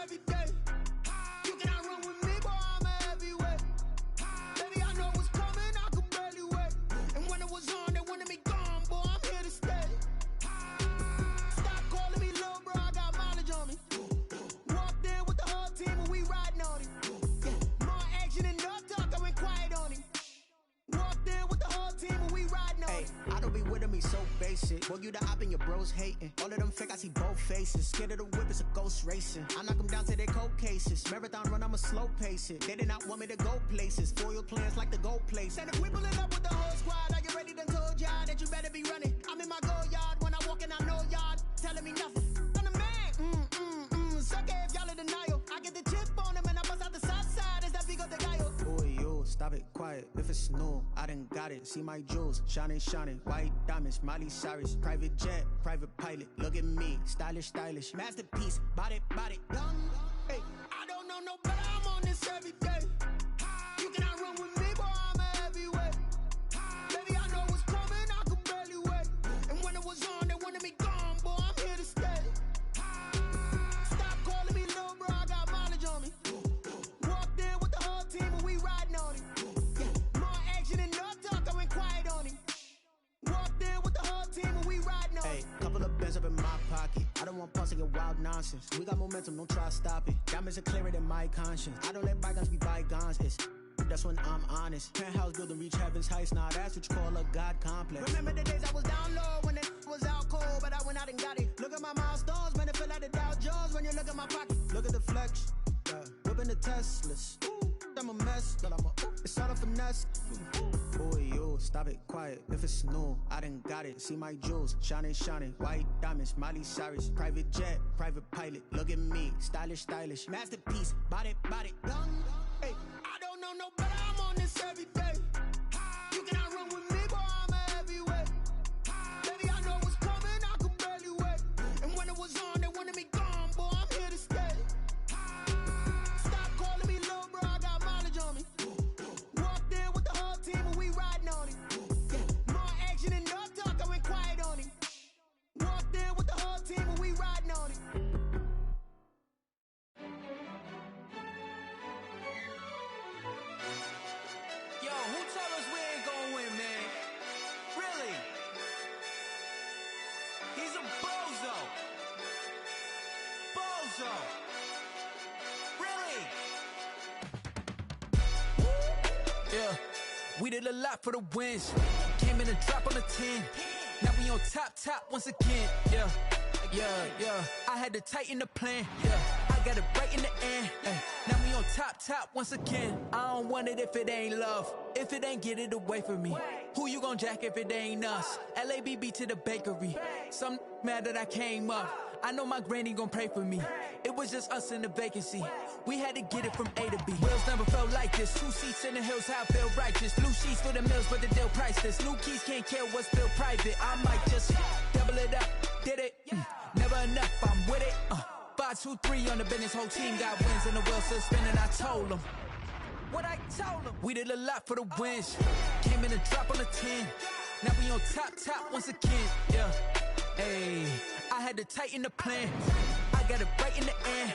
every day. You cannot run with me, boy, I'm a heavyweight. Baby, I know what's coming, I could barely wait. And when it was on, they wanted me gone, boy, I'm here to stay. Stop calling me little bro, I got mileage on me. Walked in with the whole team and we riding on him. Yeah, more action and no talk, I went quiet on him. Walked in with the whole team and we riding on him. I don't be with me so basic. Boy, you the op and your bros hating. All of them fake, I see both faces. Scared of the whip, it's a ghost racing. I knock them down to their cold cases. Marathon run, I'ma slow pace it. They did not want me to go places. Foil plans like the go place. And if we pulling up with the whole squad, are you ready? Done told y'all that you better be running. I'm in my go yard. When I walk in, I know y'all telling me nothing. I'm the man. Suck it if y'all in denial. I get the chip on them and I bust out the south side. Is that Vigo de Gallo? Boy, yo, stop it, quiet. If it's new, I done got it. See my jewels, shining, shining. White diamonds, Miley Cyrus. Private jet, private pilot. Look at me, stylish, stylish. Masterpiece, body, done. Hey, I don't know no better. I'm on this every day. You cannot run with me, boy, I'm a heavyweight. Baby, I know what's coming, I could barely wait. And when it was on, they wanted me gone, boy, I'm here to stay. Stop calling me little bro, I got mileage on me. Walked in with the whole team and we riding on him. Yeah, more action and no talk, I went quiet on him. Walked in with the whole team and we riding on him. Hey, couple of bands up in my pocket. I don't want pause to get wild nonsense. We got momentum, don't try to stop it. Diamonds are clearer than my conscience. I don't let bygones be bygones. That's when I'm honest. Penthouse building, reach heaven's heights. Nah, that's what you call a God complex. Remember the days I was down low when it was out cold, but I went out and got it. Look at my milestones, man, it feel like the Dow Jones when you look at my pocket. Look at the flex, whipping the Teslas. I'm a mess, but it's all a finesse. Boy, yo, stop it, quiet. If it's new, I done got it. See my jewels, shining, shining. White diamonds, Miley Cyrus. Private jet, private pilot. Look at me, stylish, stylish. Masterpiece, body, done. Hey, I don't know no better. I'm on this every day. You cannot run with me, boy, I'm a heavyweight. Baby, I know what's coming, I could barely wait. And when it was on, they wanted me gone, boy, I'm here to stay. Stop calling me little bro, I got mileage on me. Walked in with the whole team and we riding on him. Yeah, more action and no talk, I went quiet on him. Walked in with the whole team and we riding on him. Yo, who told us we ain't gonna win, man? Really? He's a bozo. Bozo. Really? Yeah, we did a lot for the wins. Came in and drop on the 10. Now we on top once again. Yeah. I had to tighten the plan. Yeah, I got it right in the end. Now we on top once again. I don't want it if it ain't love. If it ain't, get it away from me. Who you gon' jack if it ain't us? LABB to the bakery. Some mad that I came up. I know my granny gon' pray for me. It was just us in the vacancy. We had to get it from A to B. Wheels never felt like this. 2 seats in the hills, how I feel righteous. Blue sheets for the mills, but the deal priceless. New keys can't care what's still private. I might just double it up. Did it? Never enough, I'm with it. 5, 2, 3 on the business. Whole team got wins and the wheels still spinning. I told them what I told them. We did a lot for the wins. Came in and drop on the 10. Now we on top once again. Yeah. Hey, I had to tighten the plan. I got it right in the end.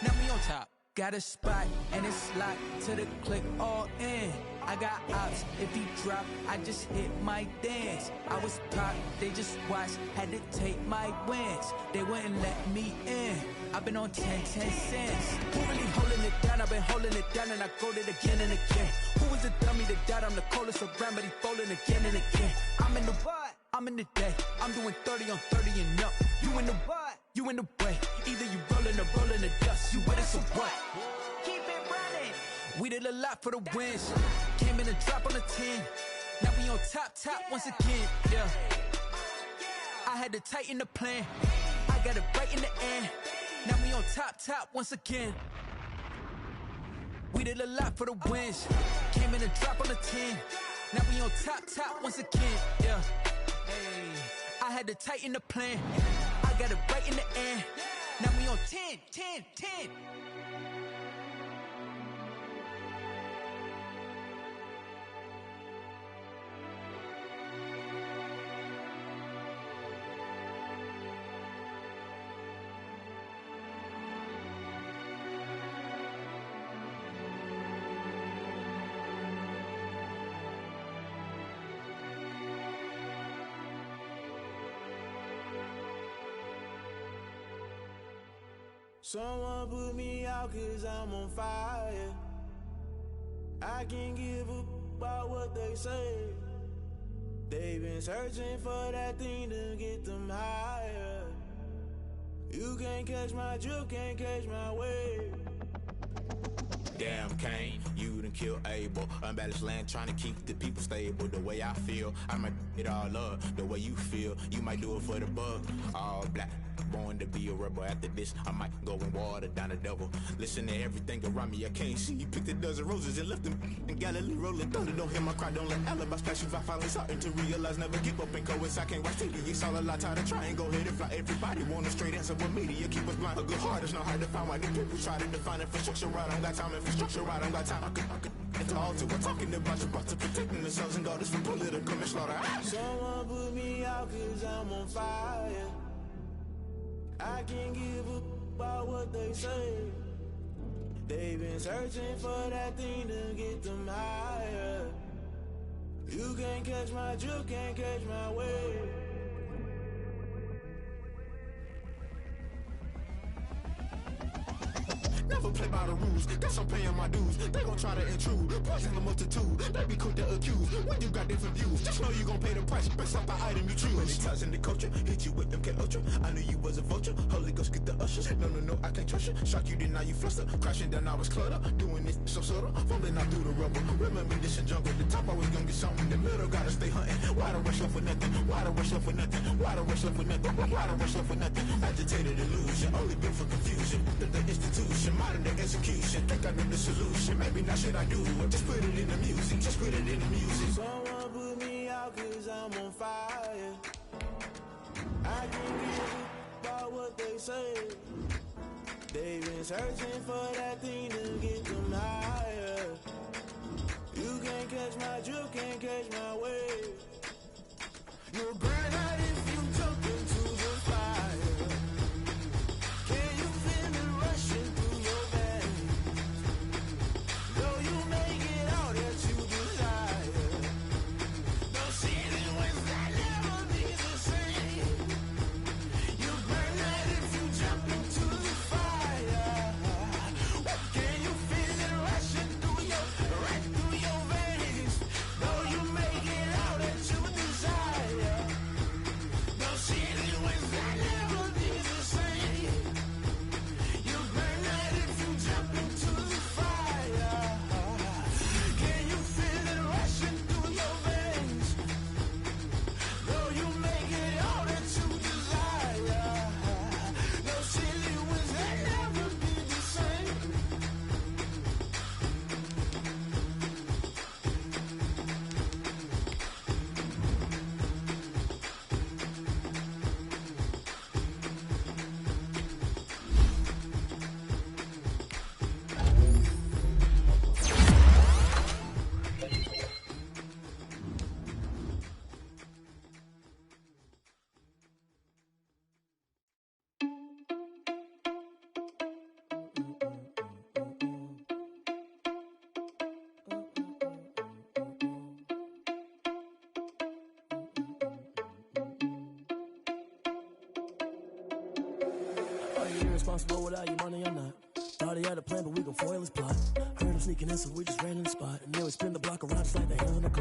Now we on top. Got a spot and it's locked to the click all in. I got ops, if he drop, I just hit my dance. I was pop, they just watched, had to take my wins. They wouldn't let me in. I've been on 10 cents. Who really holding it down? I've been holding it down and I go it again and again. Who was the dummy that doubt I'm the coldest around, but he folding again and again. I'm in the what? I'm in the day. I'm doing 30 on 30 and up. You in the what? You in the way. Either you rolling or rolling the dust. You with us or what? Keep it running. We did a lot for the wins. Came in and drop on the 10. Now we on top once again. Yeah. I had to tighten the plan. I got it right in the end. Now we on top once again. We did a lot for the wins. Came in and drop on the 10. Now we on top once again. Yeah. Hey, I had to tighten the plan. I got it right in the end. Now we on 10. Someone put me out 'cause I'm on fire. I can't give a about what they say. They've been searching for that thing to get them higher. You can't catch my drift, can't catch my wave. Damn Kane, you done killed Abel. Unbalanced land trying to keep the people stable. The way I feel, I might it all up. The way you feel, you might do it for the bug. All black, born to be a rebel. After this, I might go and water down the devil. Listen to everything around me, I can't see. Picked a dozen roses and left them in Galilee rolling thunder. Don't hear my cry, don't let alibis pass you. I finally starting to realize, never give up and coincide. I can't watch TV, it's all a lot. Tired of trying, go ahead and fly. Everybody want a straight answer, but media keep us blind. A good heart is not hard to find. Why the people try to define infrastructure right? I don't got time, infrastructure right, I don't got time. I could it's all to we're talking about your about to protecting the sons and daughters from political manslaughter. Someone put me out 'cause I'm on fire. I can't give a about what they say. They've been searching for that thing to get them higher. You can't catch my drift, can't catch my wave. Never play by the rules, guess I'm paying my dues. They gon' try to intrude, poison the multitude. They be quick to accuse, when you got different views. Just know you gon' pay the price, based off the item you choose. Many times in the culture, hit you with MK Ultra. I knew you was a vulture, Holy Ghost get the ushers. No, I can't trust you. Shock you, then now you fluster. Crashing down, I was cluttered. Doing this so subtle, fumbling out through the rubble. Remember this in jungle, the top always gonna get something. In the middle, gotta stay hunting. Why the rush left for nothing? Why the rush left for nothing? Why the rush left for nothing? Why the rush left for nothing? Agitated illusion, only built for confusion. The institution, modern day execution. Think I know the solution, maybe not should I do it. Just put it in the music, just put it in the music. Someone put me out 'cause I'm on fire. I can't give a about what they say. They've been searching for that thing to get them higher. You can't catch my drift, can't catch my wave. You'll burn out if you jump into the fire. Can you feel it rushing through your veins? Though you make it all that you desire. No ceiling wins that never be the same. You burn out if you jump into the fire. Can you feel it rushing right through your veins? Though you make it all that you desire. No ceiling wins that never be the same. You burn out if you jump into the fire. Can you feel it rushing through your veins? Though you make it all that you desire. No ceiling wins that never be the same. Are you irresponsible without your money or not? Thought he had a plan, but we gon' foil his plot. Heard him sneaking in, so we just ran in the spot. And then we spin the block around just like the hands on the clock.